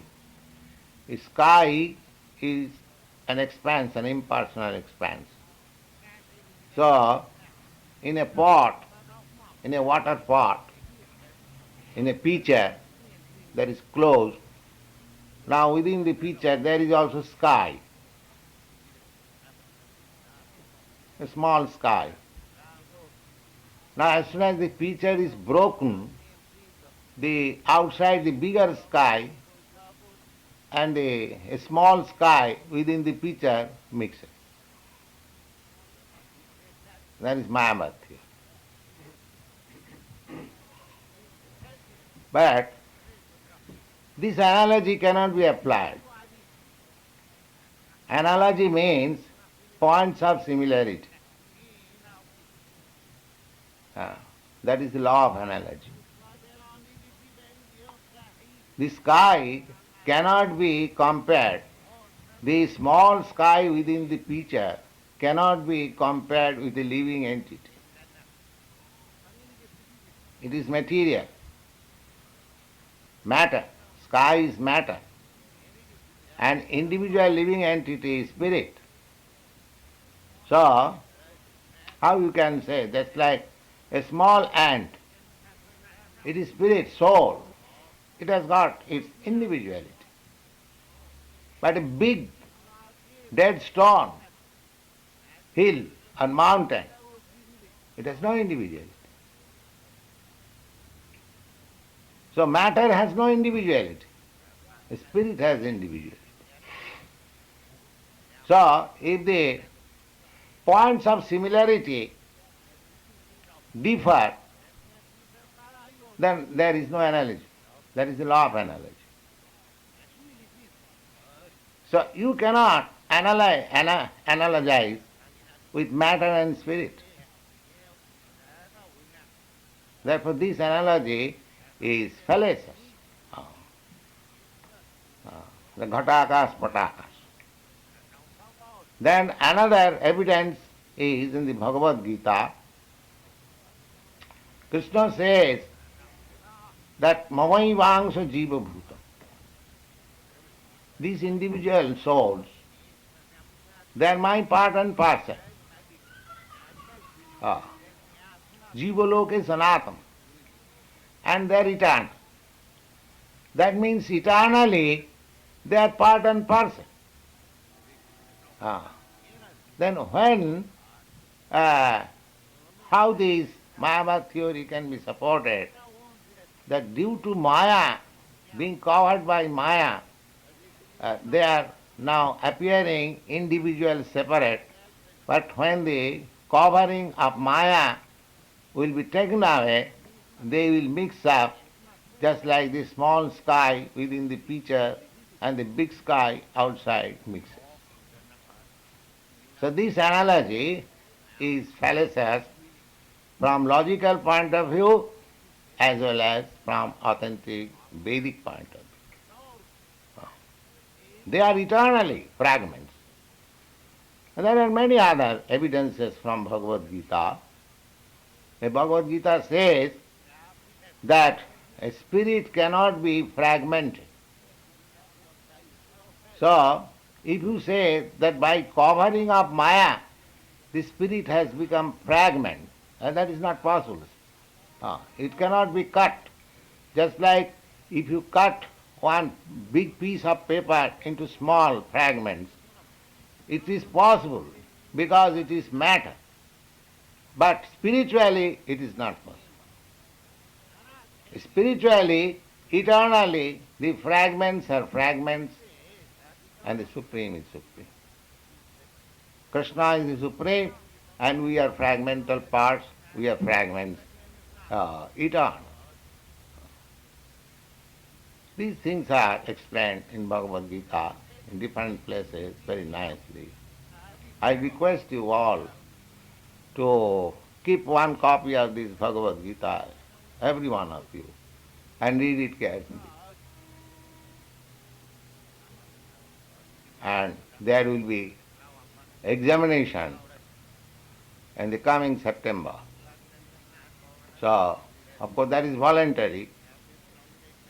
The sky is an expanse, an impersonal expanse. So, in a pot, in a water pot, in a pitcher that is closed, now within the pitcher there is also sky, a small sky. Now as soon as the pitcher is broken, the outside the bigger sky and a small sky within the pitcher mixes. That is Mayavad theory. But this analogy cannot be applied. Analogy means points of similarity. That is the law of analogy. The sky cannot be compared. The small sky within the pitcher cannot be compared with a living entity. It is material. Matter. Sky is matter. And individual living entity is spirit. So, how you can say that's like a small ant. It is spirit, soul. It has got its individuality. But a big dead stone, hill or mountain, it has no individuality. So matter has no individuality. The spirit has individuality. So if the points of similarity differ, then there is no analogy. That is the law of analogy. So you cannot analogize with matter and spirit. Therefore this analogy is fallacious. The ghatakas patakas. Then another evidence is in the Bhagavad Gita. Krishna says that mamai vangsa jiva bhuta. These individual souls, they are my part and parcel. Jiva loke sanatam. And they are eternal. That means eternally they are part and parcel. Then when, how this Mayavad theory can be supported, that due to Maya, being covered by Maya, they are now appearing individual separate, but when the covering of Maya will be taken away, they will mix up just like the small sky within the pitcher and the big sky outside mixes. So this analogy is fallacious from logical point of view as well as from authentic Vedic point of view. They are eternally fragments. And there are many other evidences from Bhagavad Gita. The Bhagavad Gita says that a spirit cannot be fragmented. So, if you say that by covering up Maya, the spirit has become fragment, that is not possible. It cannot be cut. Just like if you cut one big piece of paper into small fragments, it is possible because it is matter. But spiritually, it is not possible. Spiritually, eternally, the fragments are fragments and the Supreme is Supreme. Krishna is the Supreme, and we are fragmental parts, we are fragments, eternal. These things are explained in Bhagavad Gita in different places very nicely. I request you all to keep one copy of this Bhagavad Gita, every one of you, and read it carefully. And there will be examination in the coming September. So, of course, that is voluntary,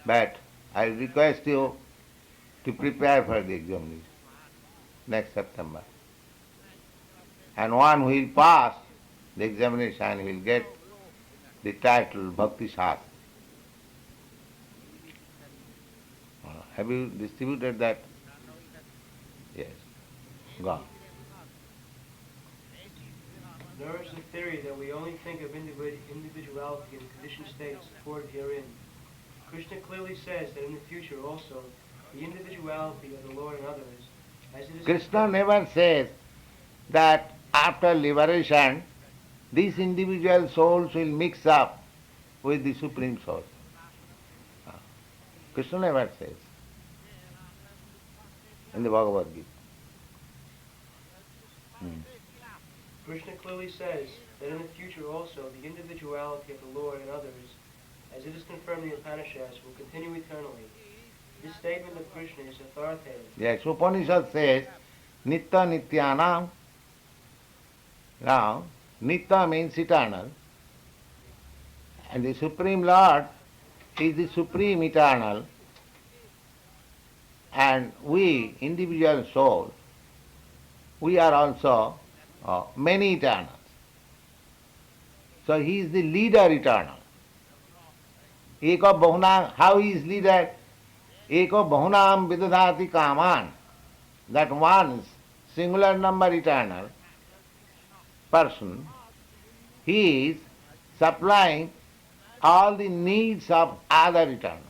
but I request you to prepare for the examination next September. And one who will pass the examination will get the title Bhakti Shastra. Have you distributed that? Yes. Gone. Nor is the theory that we only think of individuality in conditioned states supported herein. Krishna clearly says that in the future also, the individuality of the Lord and others, as it is... Krishna never says that after liberation, these individual souls will mix up with the Supreme Soul. Krishna never says in the Bhagavad Gita. Krishna clearly says that in the future also, the individuality of the Lord and others, as it is confirmed in the Upanishads, will continue eternally. This statement of Krishna is authoritative. Yes, Upanishad says, Nitya Nityanam. Now, Nitya means eternal, and the Supreme Lord is the Supreme Eternal, and we, individual souls, we are also many eternals. So he is the leader eternal. Eko bahunam, how he is leader? Eko bahunam vidadhati kaman. That one singular number eternal person, he is supplying all the needs of other eternals.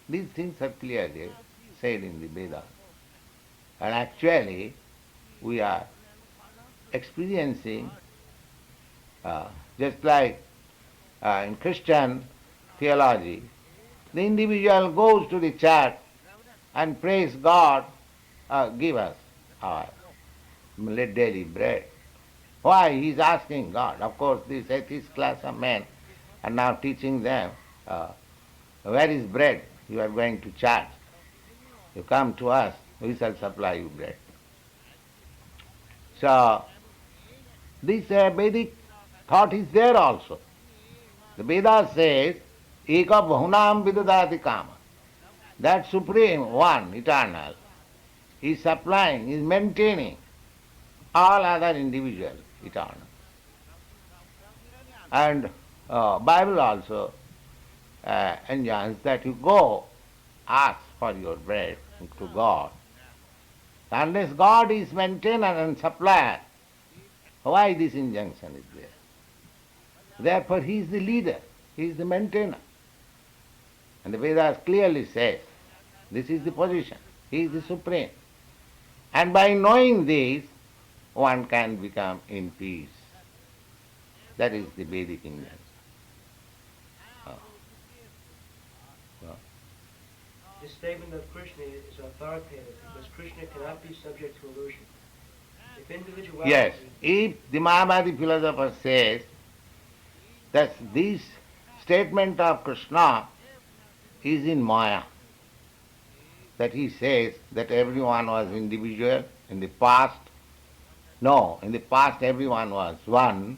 These things are clearly said in the Vedas. And actually, we are experiencing, just like in Christian theology, the individual goes to the church and prays God, give us our daily bread. Why? He is asking God. Of course, this atheist class of men are now teaching them, where is bread? You are going to church. You come to us, we shall supply you bread. So, this Vedic thought is there also. The Veda says, Eka bahunam vidadati kama. That Supreme One, Eternal, is supplying, is maintaining all other individuals, eternal. And Bible also enjoins that you go ask for your bread to God. Unless God is maintainer and supplier, why this injunction is there? Therefore he is the leader, he is the maintainer. And the Vedas clearly says, this is the position, he is the Supreme. And by knowing this, one can become in peace. That is the Vedic injunction. This statement of Krishna is authoritative because Krishna cannot be subject to illusion. If individuality... Yes, if the Mayavadi philosopher says that this statement of Krishna is in Maya, that he says that everyone was individual in the past. No, in the past everyone was one,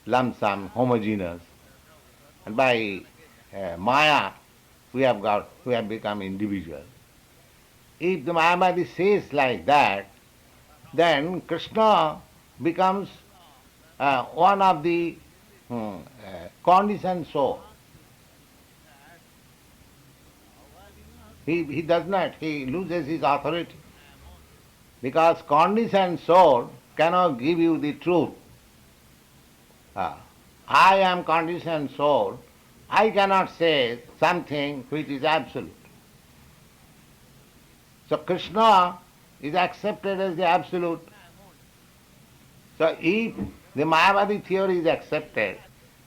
lump sum, homogeneous. And by Maya, we have become individual. If the Mayavadi says like that, then Krishna becomes one of the conditioned soul. He does not, he loses his authority. Because conditioned soul cannot give you the truth. I am conditioned soul, I cannot say something which is absolute. So Krishna is accepted as the absolute. So if the Mayavadi theory is accepted,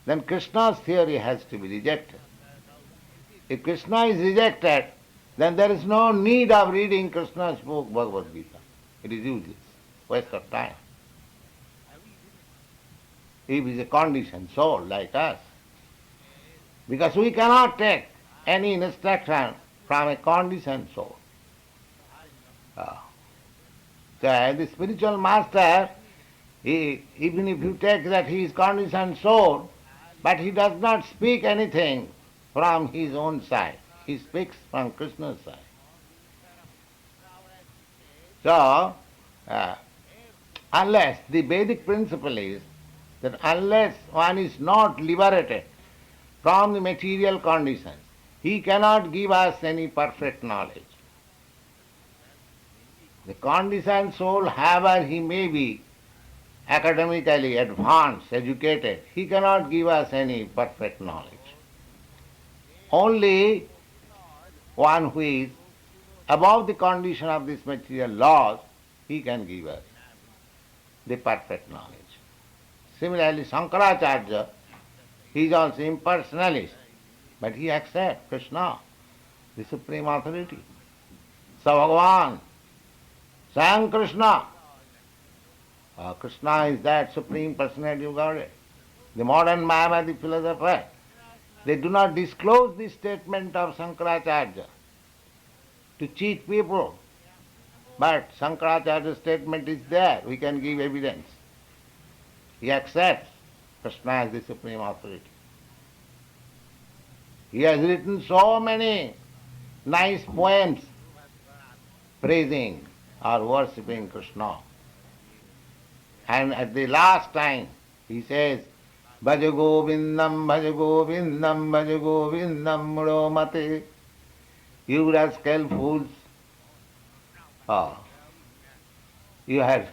then Krishna's theory has to be rejected. If Krishna is rejected, then there is no need of reading Krishna's book, Bhagavad Gita. It is useless, waste of time. If he is a conditioned soul like us, because we cannot take any instruction from a conditioned soul. So the spiritual master, even if you take that he is conditioned soul, but he does not speak anything from his own side. He speaks from Krishna's side. So, unless the Vedic principle is that unless one is not liberated from the material conditions, he cannot give us any perfect knowledge. The conditioned soul, however he may be academically advanced, educated, he cannot give us any perfect knowledge. Only one who is above the condition of these material laws, he can give us the perfect knowledge. Similarly, Shankaracharya, he is also impersonalist, but he accepts Krishna, the supreme authority. So Bhagavan, Swayam Krishna. Krishna is that supreme personality of Godhead. The modern Mayavadi philosopher, they do not disclose this statement of Shankaracharya to cheat people. But Shankaracharya's statement is there. We can give evidence. He accepts Krishna as the supreme authority. He has written so many nice poems praising or worshipping Krishna. And at the last time, he says, Bhaja Govindam, Bhaja Govindam, Bhaja Govindam, Mudo Mate. You rascal fools. You have,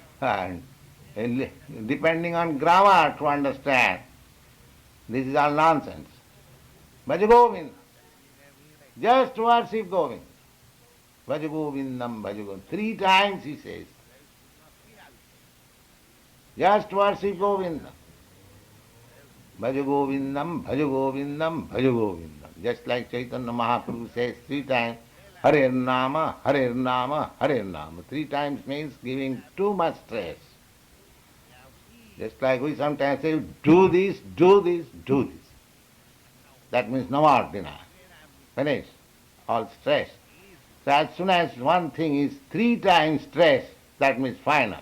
depending on grammar to understand, this is all nonsense. Bhaja Govindam. Just worship Govind. Bhaja Govindam, Bhaja Govindam. 3 times he says. Just worship Govinda. Bhaja Govindam, Bhaja Govindam, Bhaja Govindam. Just like Chaitanya Mahaprabhu says 3 times, Hare Nama, Hare Nama, Hare Nama. 3 times means giving too much stress. Just like we sometimes say, do this, do this, do this. That means no more denial. Finish. All stress. So as soon as one thing is 3 times stress, that means final.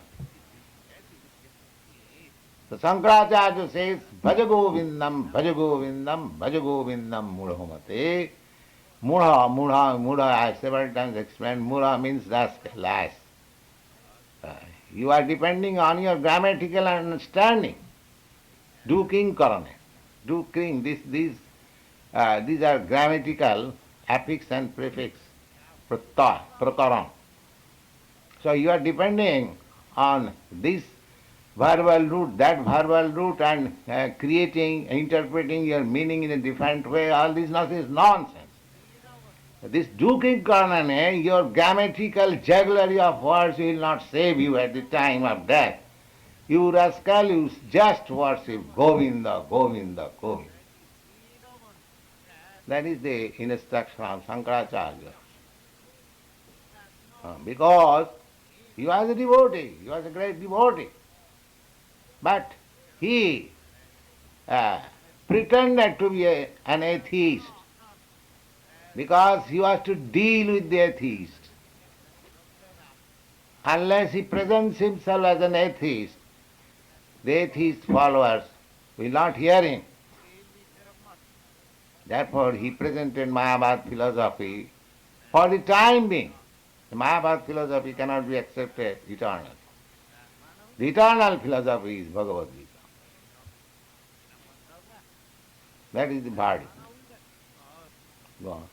So Shankaracharya says, Bhaja Govindam, Bhaja Govindam, Bhaja Govindam, Mudhamate. Mudha, I have several times explained, Mudha means rascal, ass. You are depending on your grammatical understanding. Do king karane. Do king. These are grammatical affix and prefix. Prakaran. So you are depending on this verbal root, that verbal root, and interpreting your meaning in a different way. All this is nonsense. This duking karnane, your grammatical jugglery of words will not save you at the time of death. You rascal, you just worship Govinda, Govinda, Govinda. That is the instruction of Shankaracharya. Because he was a devotee, he was a great devotee. But he pretended to be an atheist because he was to deal with the atheist. Unless he presents himself as an atheist, the atheist followers will not hear him. Therefore he presented Mayavad philosophy for the time being. The Mayavad philosophy cannot be accepted eternally. The eternal philosophy is Bhagavad Gita. That is the verdict. Go on.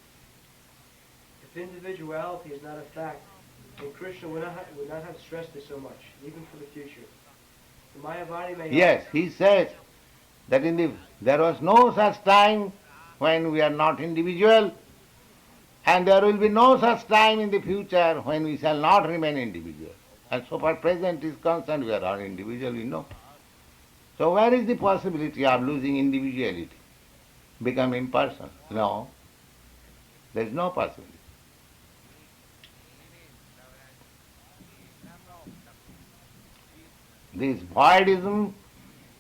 If individuality is not a fact, then Krishna would not have stressed it so much, even for the future. The Mayavadi may Yes, he says that there was no such time when we are not individual. And there will be no such time in the future when we shall not remain individual. And so far present is concerned, we are all individual, we know. So where is the possibility of losing individuality, become impersonal? No, there is no possibility. This voidism,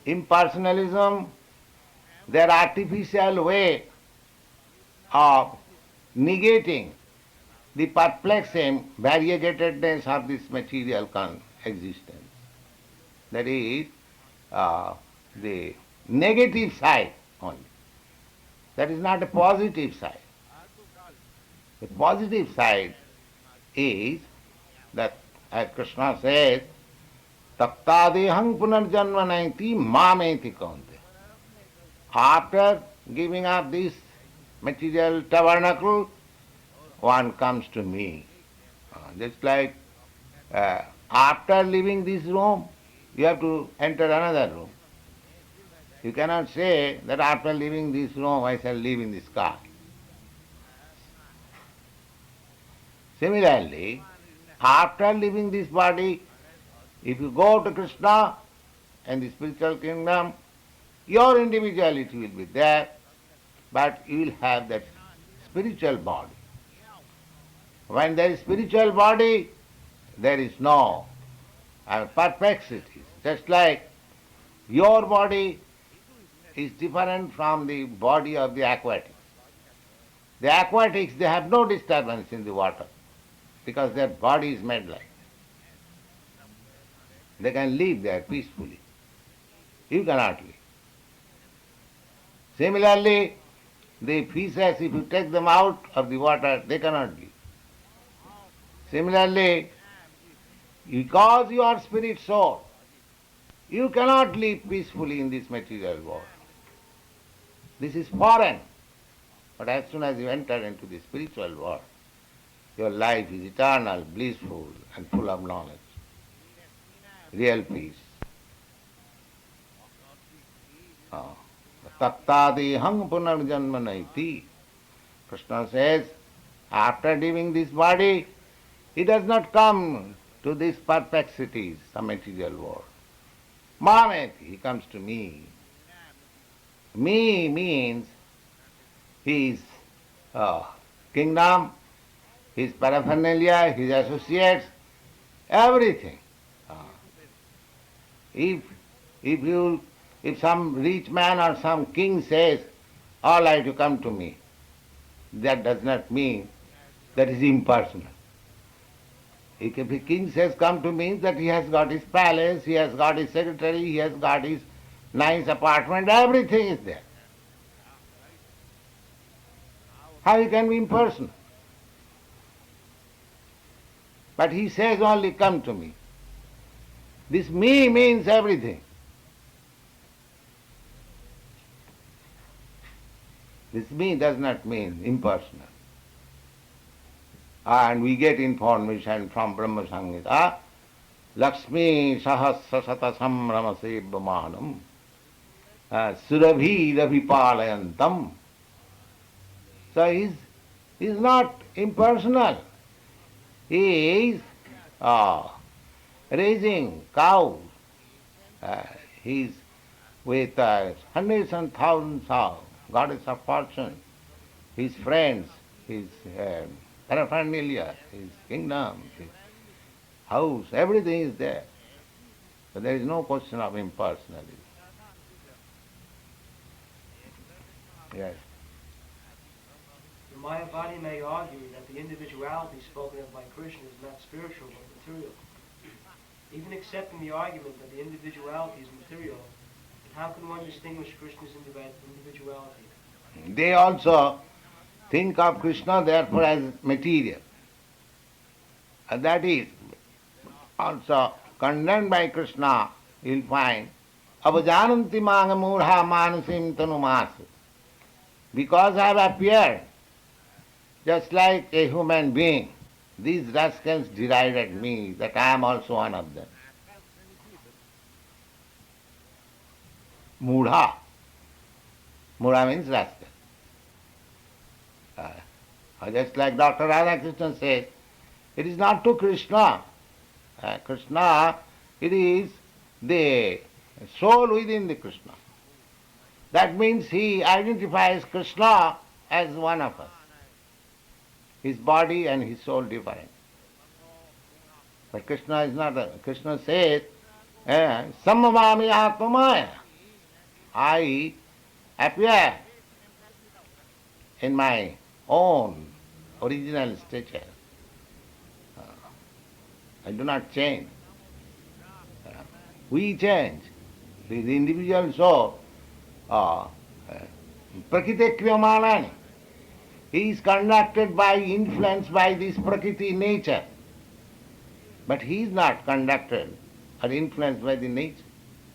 impersonalism, their artificial way of negating the perplexing variegatedness of this material existence. That is the negative side only. That is not a positive side. The positive side is that, as Krishna says, tattadehang punarjanmanaiti mameti kaunte. After giving up this material tabernacle, one comes to me. Just like after leaving this room, you have to enter another room. You cannot say that after leaving this room, I shall live in this car. Similarly, after leaving this body, if you go to Krishna and the spiritual kingdom, your individuality will be there, but you will have that spiritual body. When there is spiritual body, there is no perplexities. Just like your body is different from the body of the aquatics. The aquatics, they have no disturbance in the water because their body is made like. They can live there peacefully. You cannot live. Similarly, the fishes, if you take them out of the water, they cannot live. Similarly, because you are spirit soul, you cannot live peacefully in this material world. This is foreign. But as soon as you enter into the spiritual world, your life is eternal, blissful, and full of knowledge. Real peace. Tattadehang punarjanmanaiti. Krishna says, after leaving this body, he does not come to these perplexities, the material world. Mameti, he comes to me. Me means his kingdom, his paraphernalia, his associates, everything. If some rich man or some king says, all right, you come to me, that does not mean that is impersonal. If a king says come to me, that he has got his palace, he has got his secretary, he has got his nice apartment, everything is there. How he can be impersonal? But he says only come to me. This me means everything. This me does not mean impersonal. And we get information from Brahma Samhita, Lakshmi sahasra sata samrama sebhamanam surabhi ravipalayantam. So he is not impersonal. He is raising cows. He is with hundreds and thousands of goddess of fortune, his friends, his paraphernalia, his kingdom, his house, everything is there. But there is no question of impersonalism. Yes. The Mayavadi may argue that the individuality spoken of by Krishna is not spiritual but material. Even accepting the argument that the individuality is material, how can one distinguish Krishna's individuality? They also think of Krishna therefore as material. And that is also condemned by Krishna, you will find, avajananti manga murha manasim tanumasu. Because I have appeared just like a human being, these rascals derided me that I am also one of them. Mudha. Mudha means rascal. Just like Dr. Radhakrishnan says, it is not to Krishna. Krishna, it is the soul within the Krishna. That means he identifies Krishna as one of us. His body and his soul different. But Krishna is not. Krishna says, Samavami Atmamaya. I appear in my own original stature. I do not change. We change. The individual soul, prakriti kriyamanani. He is conducted by, influenced by this prakriti nature. But he is not conducted or influenced by the nature.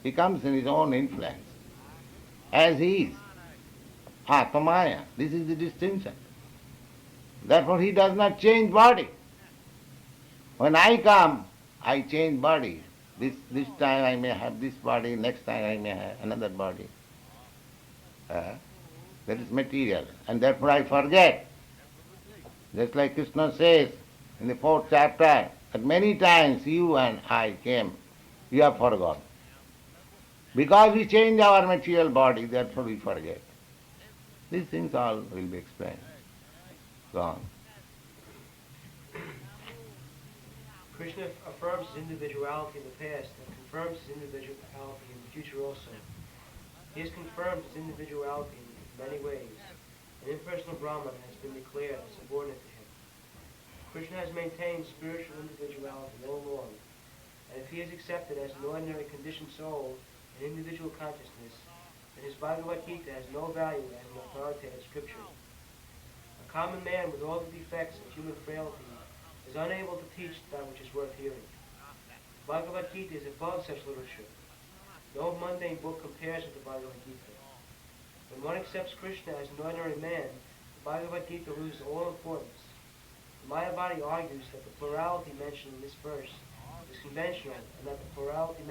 He comes in his own influence. As he is. Atmaya. This is the distinction. Therefore he does not change body. When I come, I change body. This time I may have this body, next time I may have another body. That is material. And therefore I forget. Just like Krishna says in the 4th chapter, that many times you and I came, you have forgotten. Because we change our material body, therefore we forget. These things all will be explained. Go on. Krishna affirms his individuality in the past and confirms his individuality in the future also. He has confirmed his individuality in many ways. An impersonal Brahman has been declared as subordinate to him. Krishna has maintained spiritual individuality all along, and if he is accepted as an ordinary conditioned soul in individual consciousness, then his Bhagavad Gita has no value as an authoritative scripture. A common man with all the defects of human frailty is unable to teach that which is worth hearing. Bhagavad Gita is above such literature. No mundane book compares with the Bhagavad Gita. When one accepts Krishna as an ordinary man, the Bhagavad Gita loses all importance. The Mayavadi argues that the plurality mentioned in this verse is conventional and that the plurality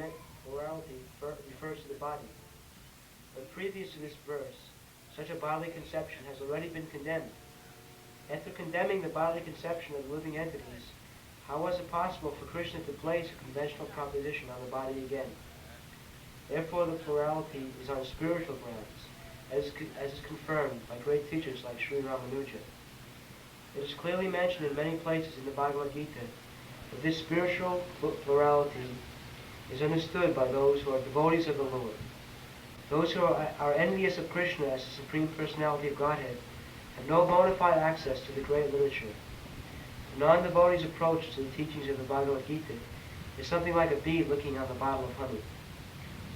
refers to the body. But previous to this verse, such a bodily conception has already been condemned. After condemning the bodily conception of living entities, how was it possible for Krishna to place a conventional proposition on the body again? Therefore the plurality is on spiritual grounds, as is confirmed by great teachers like Sri Ramanuja. It is clearly mentioned in many places in the Bhagavad Gita that this spiritual plurality is understood by those who are devotees of the Lord. Those who are envious of Krishna as the Supreme Personality of Godhead have no bona fide access to the great literature. The non-devotee's approach to the teachings of the Bhagavad Gita is something like a bee licking on the bottle of honey.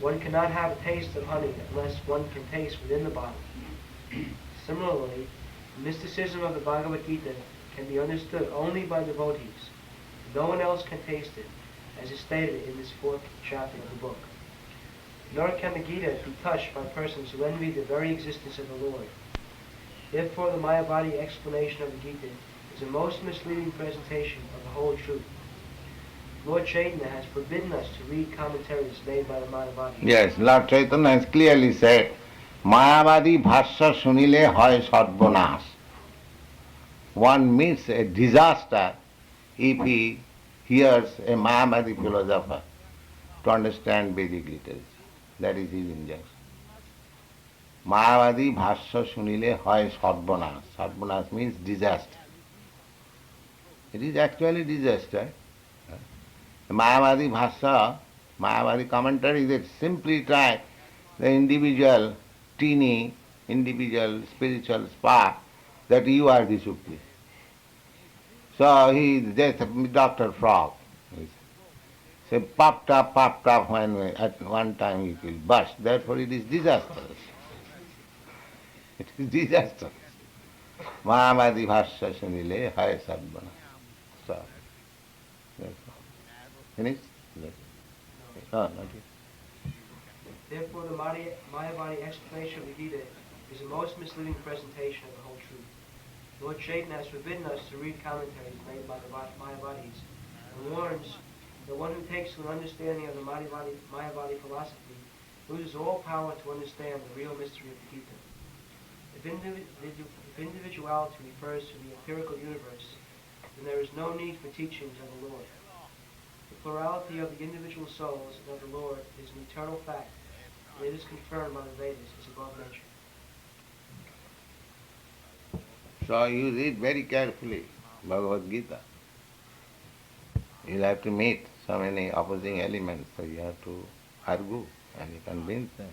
One cannot have a taste of honey unless one can taste within the bottle. Similarly, the mysticism of the Bhagavad Gita can be understood only by devotees. No one else can taste it, as is stated in this 4th chapter of the book. Nor can the Gita be touched by persons who envy the very existence of the Lord. Therefore the Mayavadi explanation of the Gita is a most misleading presentation of the whole truth. Lord Chaitanya has forbidden us to read commentaries made by the Mayavadis. Yes, Lord Chaitanya has clearly said, Mayavadi bhashya sunile hoy sarvanash. One meets a disaster if he hears a Mayavadi philosopher to understand Vedic literature. That is his injunction. Mayavadi bhashya sunile hoy sarvanash. Sarvanash means disaster. It is actually disaster. The Mayavadi bhashya, Mayavadi commentary, they simply try the individual, teeny, individual spiritual spark that you are the Supreme. So he is just Dr. Frog. So popped up when at one time it will burst. Therefore it is disastrous. It is disastrous. Mayavadi bhashya sunile hai sarvana. So, therefore. Finished? Yes. Oh, not yet. Therefore the Mayavadi explanation of the Gita is a most misleading presentation of the whole truth. Lord Chaitanya has forbidden us to read commentaries made by the Mayavadis and warns that one who takes to an understanding of the Mayavadi philosophy loses all power to understand the real mystery of the Gita. If individuality refers to the empirical universe, then there is no need for teachings of the Lord. The plurality of the individual souls and of the Lord is an eternal fact, and it is confirmed by the Vedas as above mentioned. So you read very carefully Bhagavad Gita. You'll have to meet so many opposing elements, so you have to argue and you convince them.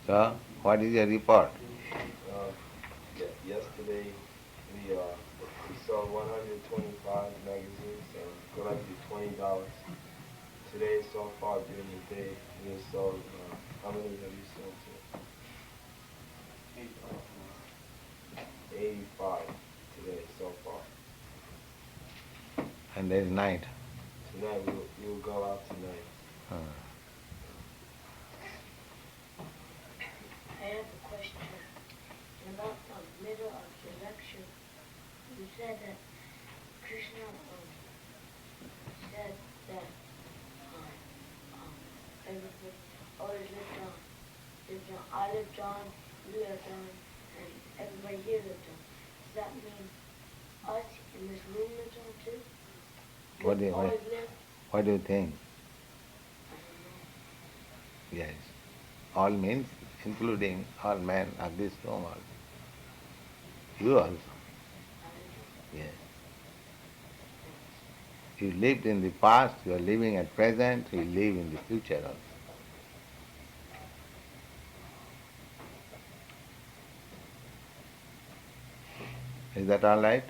So, what is your report? Yesterday we saw 125 magazines and collected $20. Today, so far during the day, we have sold. How many have you sold today? 85 today so far. And there is night. Tonight we will go out tonight. I have a question. About the middle of the lecture, you said that Krishna said that everybody always lived on. I lived on, you lived on, and everybody here lived on. Does that mean us in this room lived on too? What do you, always lived? what do you think? I don't know. Yes. All means including all men of this room also. You also. Yes. You lived in the past, you are living at present, you live in the future also. Is that all right?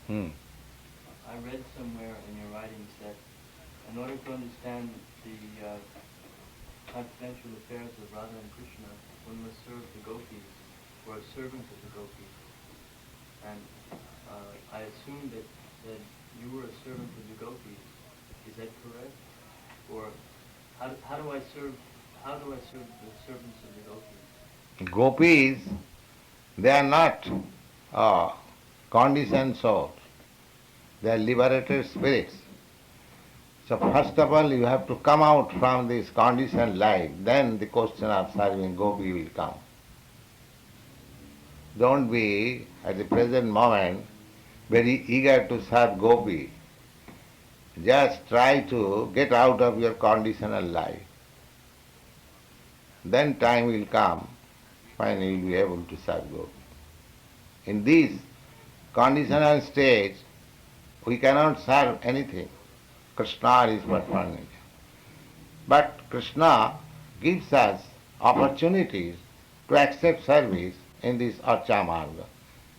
I read somewhere in your writings that in order to understand the confidential affairs of Radha and Krishna, one must serve the gopis, or a servant of the gopis. And I assume that you were a servant of the gopis. Is that correct? Or how do I serve the servants of the gopis? Gopis, they are not conditioned souls. They are liberated spirits. So first of all, you have to come out from this conditioned life. Then the question of serving gopi will come. Don't be, at the present moment, very eager to serve gopi. Just try to get out of your conditional life. Then time will come, finally you will be able to serve gopi. In this conditional stage, we cannot serve anything. Krishna is performing. But Krishna gives us opportunities to accept service in this archa marga.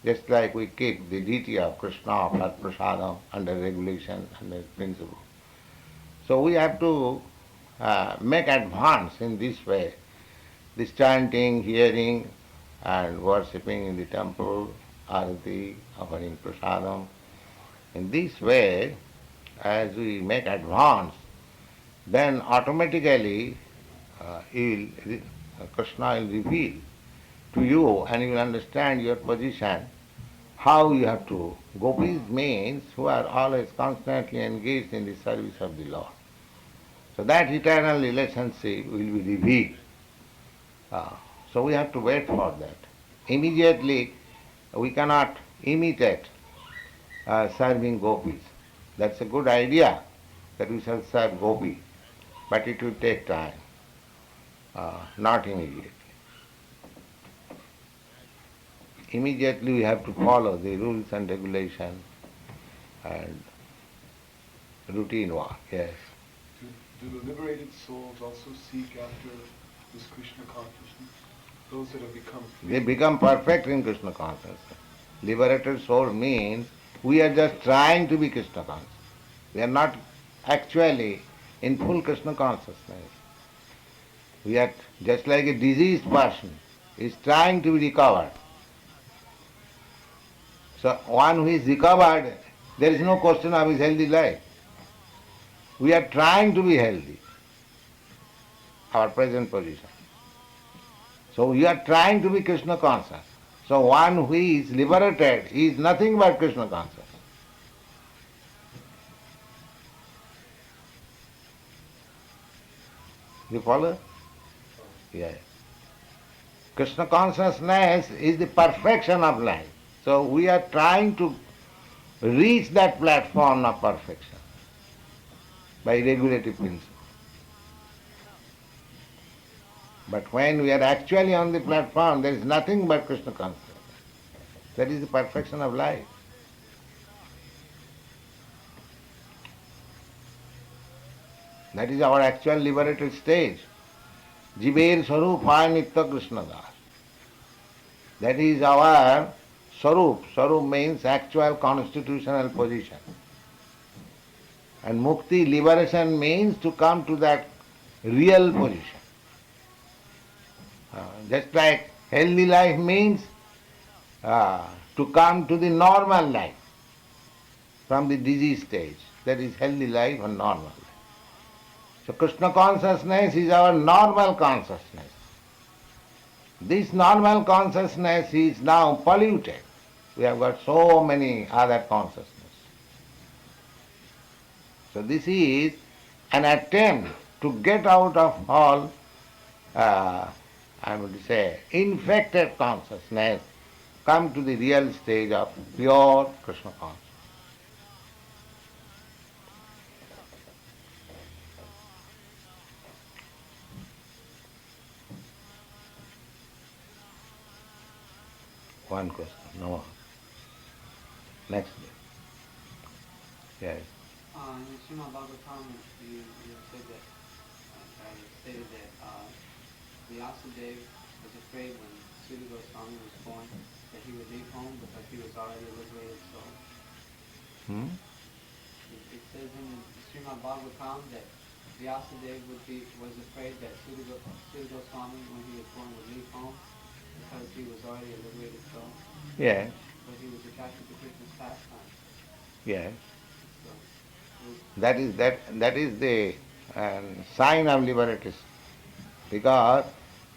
Just like we keep the deity of Krishna for prasadam under regulation, under principle. So we have to make advance in this way. This chanting, hearing and worshipping in the temple, arati, offering prasadam. In this way, as we make advance, then automatically Krishna will reveal to you and you will understand your position, how you have to. Gopis means who are always constantly engaged in the service of the Lord. So that eternal relationship will be revealed. So we have to wait for that. Immediately we cannot imitate serving gopis. That's a good idea that we shall serve gopi, but it will take time, not immediately. Immediately we have to follow the rules and regulations and routine work, yes. Do the liberated souls also seek after this Krishna consciousness? Those that have become free? They become perfect in Krishna consciousness. Liberated soul means we are just trying to be Krishna conscious. We are not actually in full Krishna consciousness. We are just like a diseased person is trying to be recovered. So one who is recovered, there is no question of his healthy life. We are trying to be healthy, our present position. So we are trying to be Krishna conscious. So one who is liberated is nothing but Krishna conscious. You follow? Yes. Krishna consciousness is the perfection of life. So we are trying to reach that platform of perfection by regulative principle. But when we are actually on the platform, there is nothing but Krishna consciousness. That is the perfection of life. That is our actual liberated stage. Jiver Swarupa Nitya Krishna Das. That is our Swarup. Swarup means actual constitutional position. And Mukti, liberation, means to come to that real position. Just like healthy life means to come to the normal life from the disease stage. That is healthy life and normal life. So Krishna consciousness is our normal consciousness. This normal consciousness is now polluted. We have got so many other consciousness. So this is an attempt to get out of all, I would say, infected consciousness, come to the real stage of pure Krishna consciousness. One question, no more. Next. Yes. In Srimad Bhagavatam, you said that, stated that Vyasadeva was afraid when Sudha Goswami was born that he would leave home because he was already a liberated soul. It says in Srimad Bhagavatam that Vyasadeva was afraid that Sudha Goswami, when he was born, would leave home because he was already a liberated soul. Yes. But he was attracted to Krishna's pastime. Yes. So, That is the sign of liberation. Because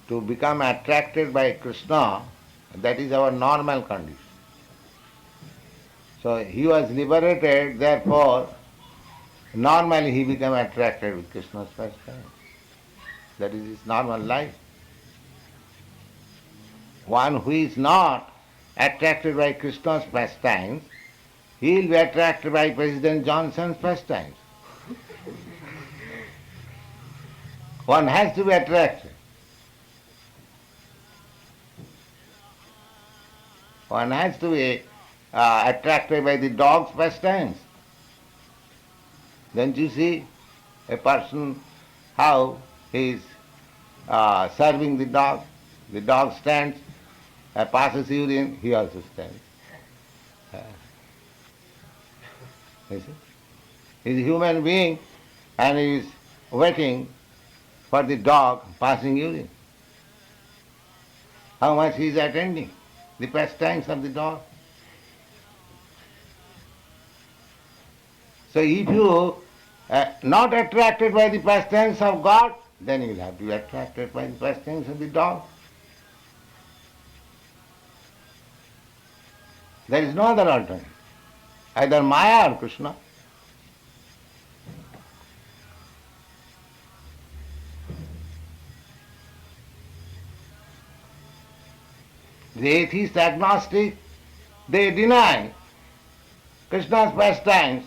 to become attracted by Krishna, that is our normal condition. So he was liberated, therefore normally he became attracted with Krishna's pastime. That is his normal life. One who is not attracted by Krishna's pastimes, he will be attracted by President Johnson's pastimes. One has to be attracted. One has to be attracted by the dog's pastimes. Don't you see a person how he is serving the dog? The dog stands, passes urine, he also stands. You see? He is a human being and he is waiting for the dog passing urine. How much he is attending the pastimes of the dog. So if you not attracted by the pastimes of God, then you will have to be attracted by the pastimes of the dog. There is no other alternative. Either Maya or Krishna. The atheist agnostic, they deny Krishna's pastimes,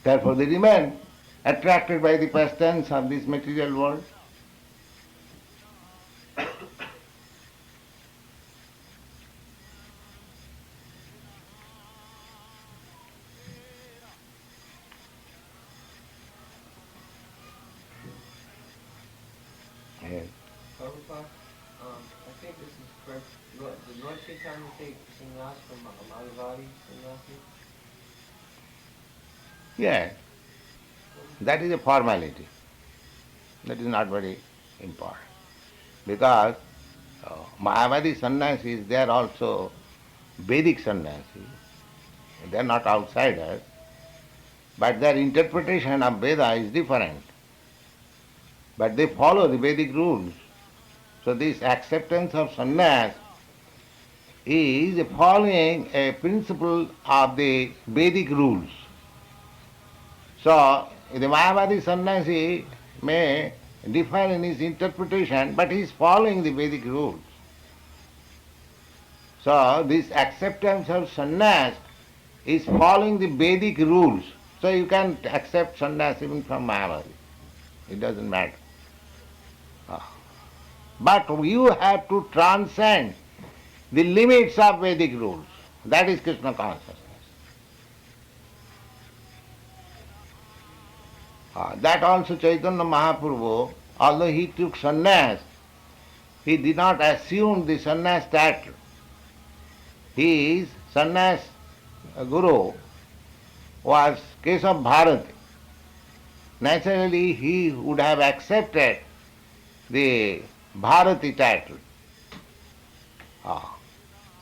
therefore they remain attracted by the pastimes of this material world. Yes. Prabhupada, I think this is correct. Did Lord Chaitanya take sannyas from Mayavadi sannyasi? Yes. That is a formality. That is not very important. because Mayavadi sannyasis, they are also Vedic sannyasis. They are not outsiders, but their interpretation of Veda is different. But they follow the Vedic rules. So this acceptance of sannyas is following a principle of the Vedic rules. So the Mayavadi sannyasi may differ in his interpretation, but he is following the Vedic rules. So this acceptance of sannyas is following the Vedic rules. So you can accept sannyas even from Mayavadi. It doesn't matter. But you have to transcend the limits of Vedic rules. That is Krishna consciousness. That also Chaitanya Mahaprabhu, although he took sannyas, he did not assume the sannyas title. His sannyas guru was Keshav Bharati. Naturally, he would have accepted the Bharati title.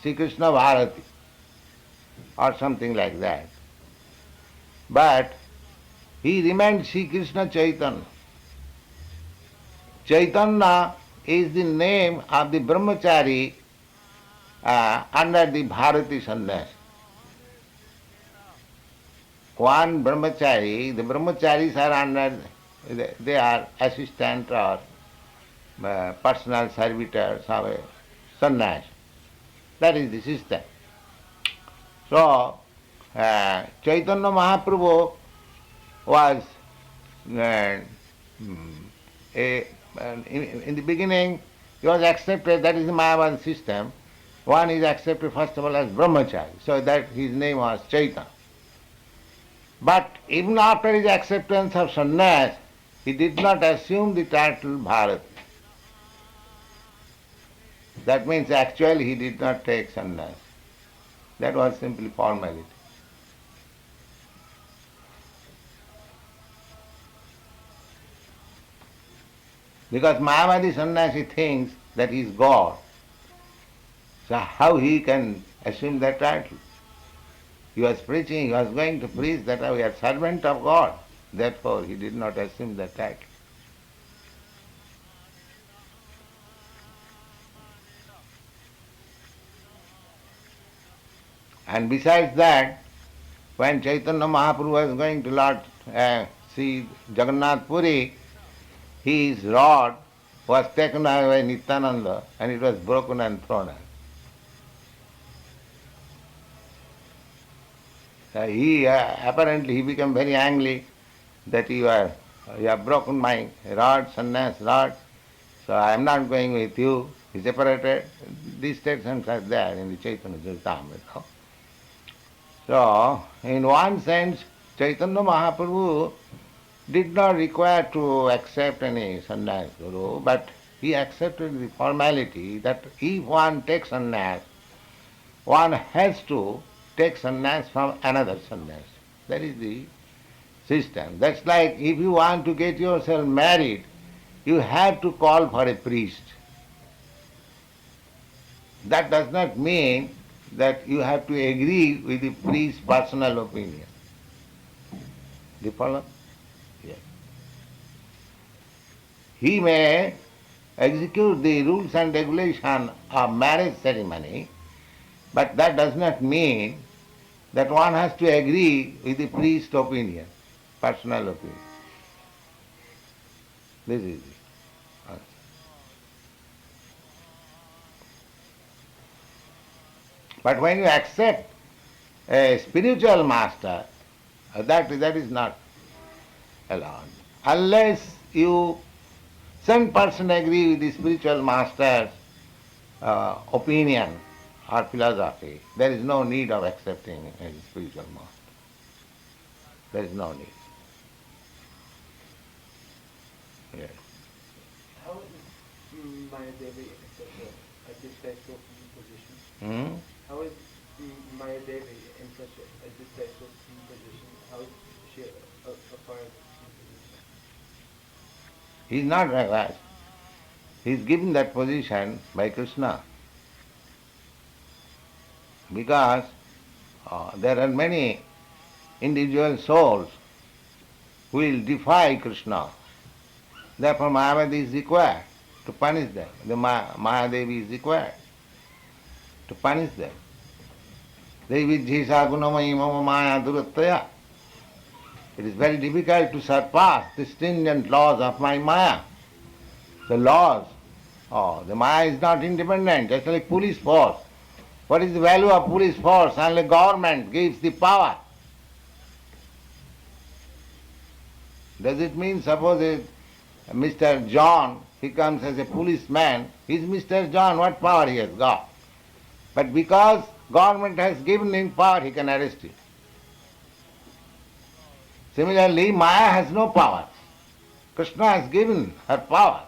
Sri Krishna Bharati or something like that. But he remained Sri Krishna Chaitanya. Chaitanya is the name of the brahmachari under the Bharati sannyas. One brahmachari, the brahmacharis are under, they are assistant or personal servitors of a sannyas. That is the system. So, Chaitanya Mahaprabhu was, in the beginning, he was accepted, that is the Mayavadi system. One is accepted first of all as brahmachari, so that his name was Chaitanya. But even after his acceptance of sannyas, he did not assume the title Bharati. That means actually he did not take sannyas. That was simply formality. Because Mayavadi sannyasi thinks that he is God. So how he can assume that title? He was preaching, he was going to preach that we are servant of God. Therefore he did not assume that title. And besides that, when Chaitanya Mahaprabhu was going to Lord see Jagannath Puri, his rod was taken away by Nityananda and it was broken and thrown out. Apparently he became very angry that you have broken my rod, sannyas rod, so I am not going with you. He separated. These statements are there in the Chaitanya Charitamrita. So, in one sense, Chaitanya Mahaprabhu did not require to accept any sannyas guru, but he accepted the formality that if one takes sannyas, one has to take sannyas from another sannyas. That is the system. That's like if you want to get yourself married, you have to call for a priest. That does not mean that you have to agree with the priest's personal opinion. Do you follow? Yes. He may execute the rules and regulations of marriage ceremony, but that does not mean that one has to agree with the priest's opinion, personal opinion. This is it. But when you accept a spiritual master, that is not allowed. Unless some person agree with the spiritual master's opinion or philosophy, there is no need of accepting a spiritual master. There is no need. Yes. How is Maya Devi accepted at this sexual position? Hmm? How is Maya Devi in such a distasteful position? How is she a part of the position? He is not like that. he is given that position by Krishna. Because there are many individual souls who will defy Krishna. Therefore Mayavadi is required to punish them. The Mayadevi is required to punish them. Devi jhisa gunamayi mama maya durattaya. It is very difficult to surpass the stringent laws of my Maya. The laws, the Maya is not independent, just like police force. What is the value of police force? Only government gives the power. Does it mean, suppose Mr. John, he comes as a policeman, he is Mr. John, what power he has got? But because government has given him power, he can arrest you. Similarly, Maya has no power. Krishna has given her power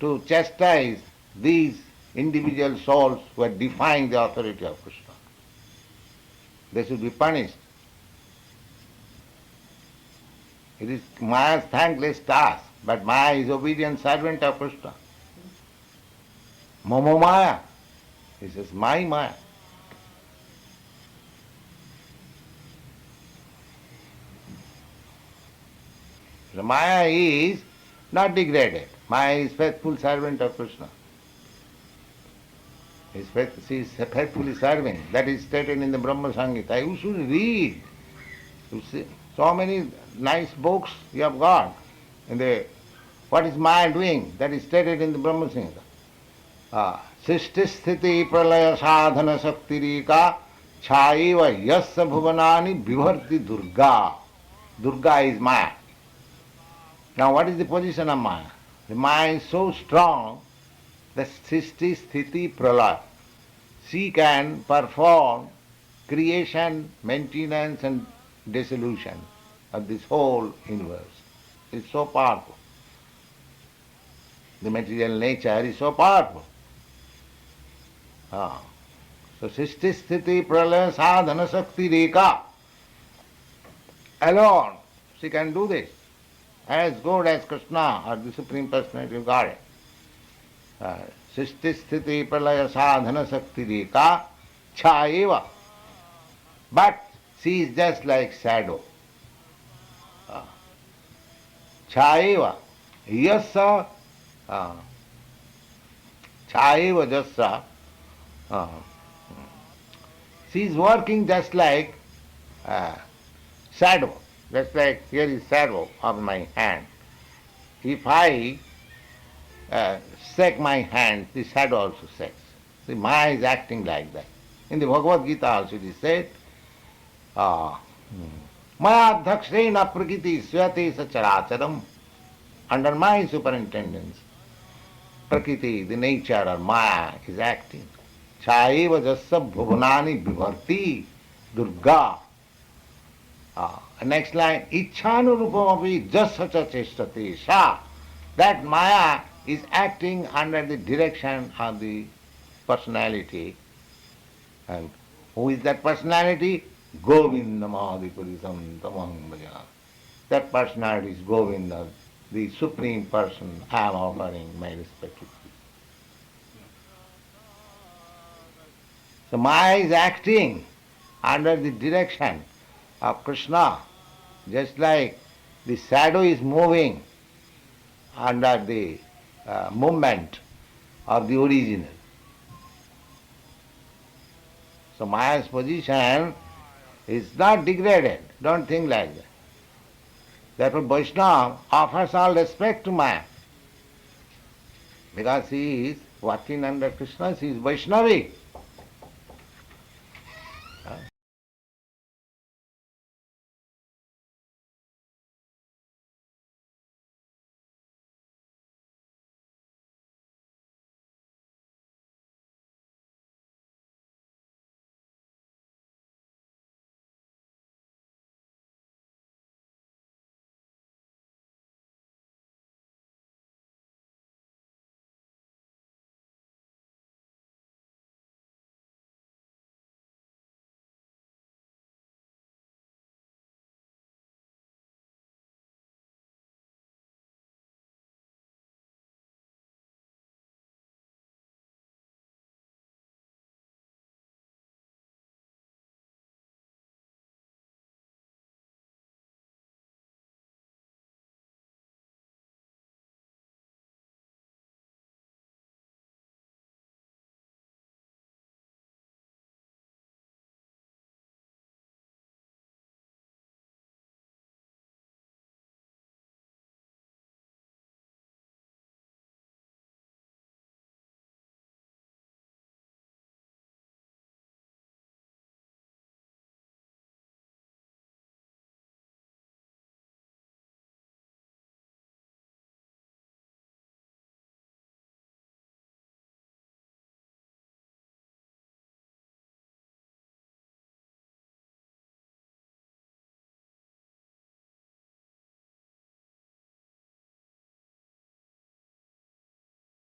to chastise these individual souls who are defying the authority of Krishna. They should be punished. It is Maya's thankless task, but Maya is obedient servant of Krishna. Mama Maya. He says, my Maya. The Maya is not degraded. Maya is faithful servant of Krishna. She is faithfully serving. That is stated in the Brahma Samhita. You should read. You see, so many nice books you have got. What is Maya doing? That is stated in the Brahma Samhita. Srishti sthiti pralaya sadhana saktirika chaiva yasya bhuvanani vibharti Durga. Durga is Maya. Now what is the position of Maya? The Maya is so strong that Srishti sthiti pralaya. She can perform creation, maintenance and dissolution of this whole universe. It's so powerful. The material nature is so powerful. So Srishti sthiti pralaya sadhana sakti reka. Alone she can do this. As good as Krishna or the Supreme Personality of Godhead. Srishti sthiti pralaya sadhana sakti reka chaiva. But she is just like shadow. Chaiva yasa chaiva jasa. She is working just like shadow. Just like here is shadow of my hand. If I shake my hand, the shadow also shakes. See, Maya is acting like that. In the Bhagavad Gita also it is said, Maya dhakshena prakriti swate sacharacharam. Under my superintendence, Prakriti, the nature or Maya, is acting. Chaiva jasa bhuvanani vibharti Durga. Next line, Ichhanurupamapi jasacha chestate sa. That Maya is acting under the direction of the personality. And who is that personality? Govindamadipurisam tamam bhaja. That personality is Govinda, the Supreme Person. I am offering my respect to you. So Maya is acting under the direction of Krishna, just like the shadow is moving under the movement of the original. So Maya's position is not degraded. Don't think like that. Therefore Vaishnava offers all respect to Maya. Because she is working under Krishna, she is Vaishnavi.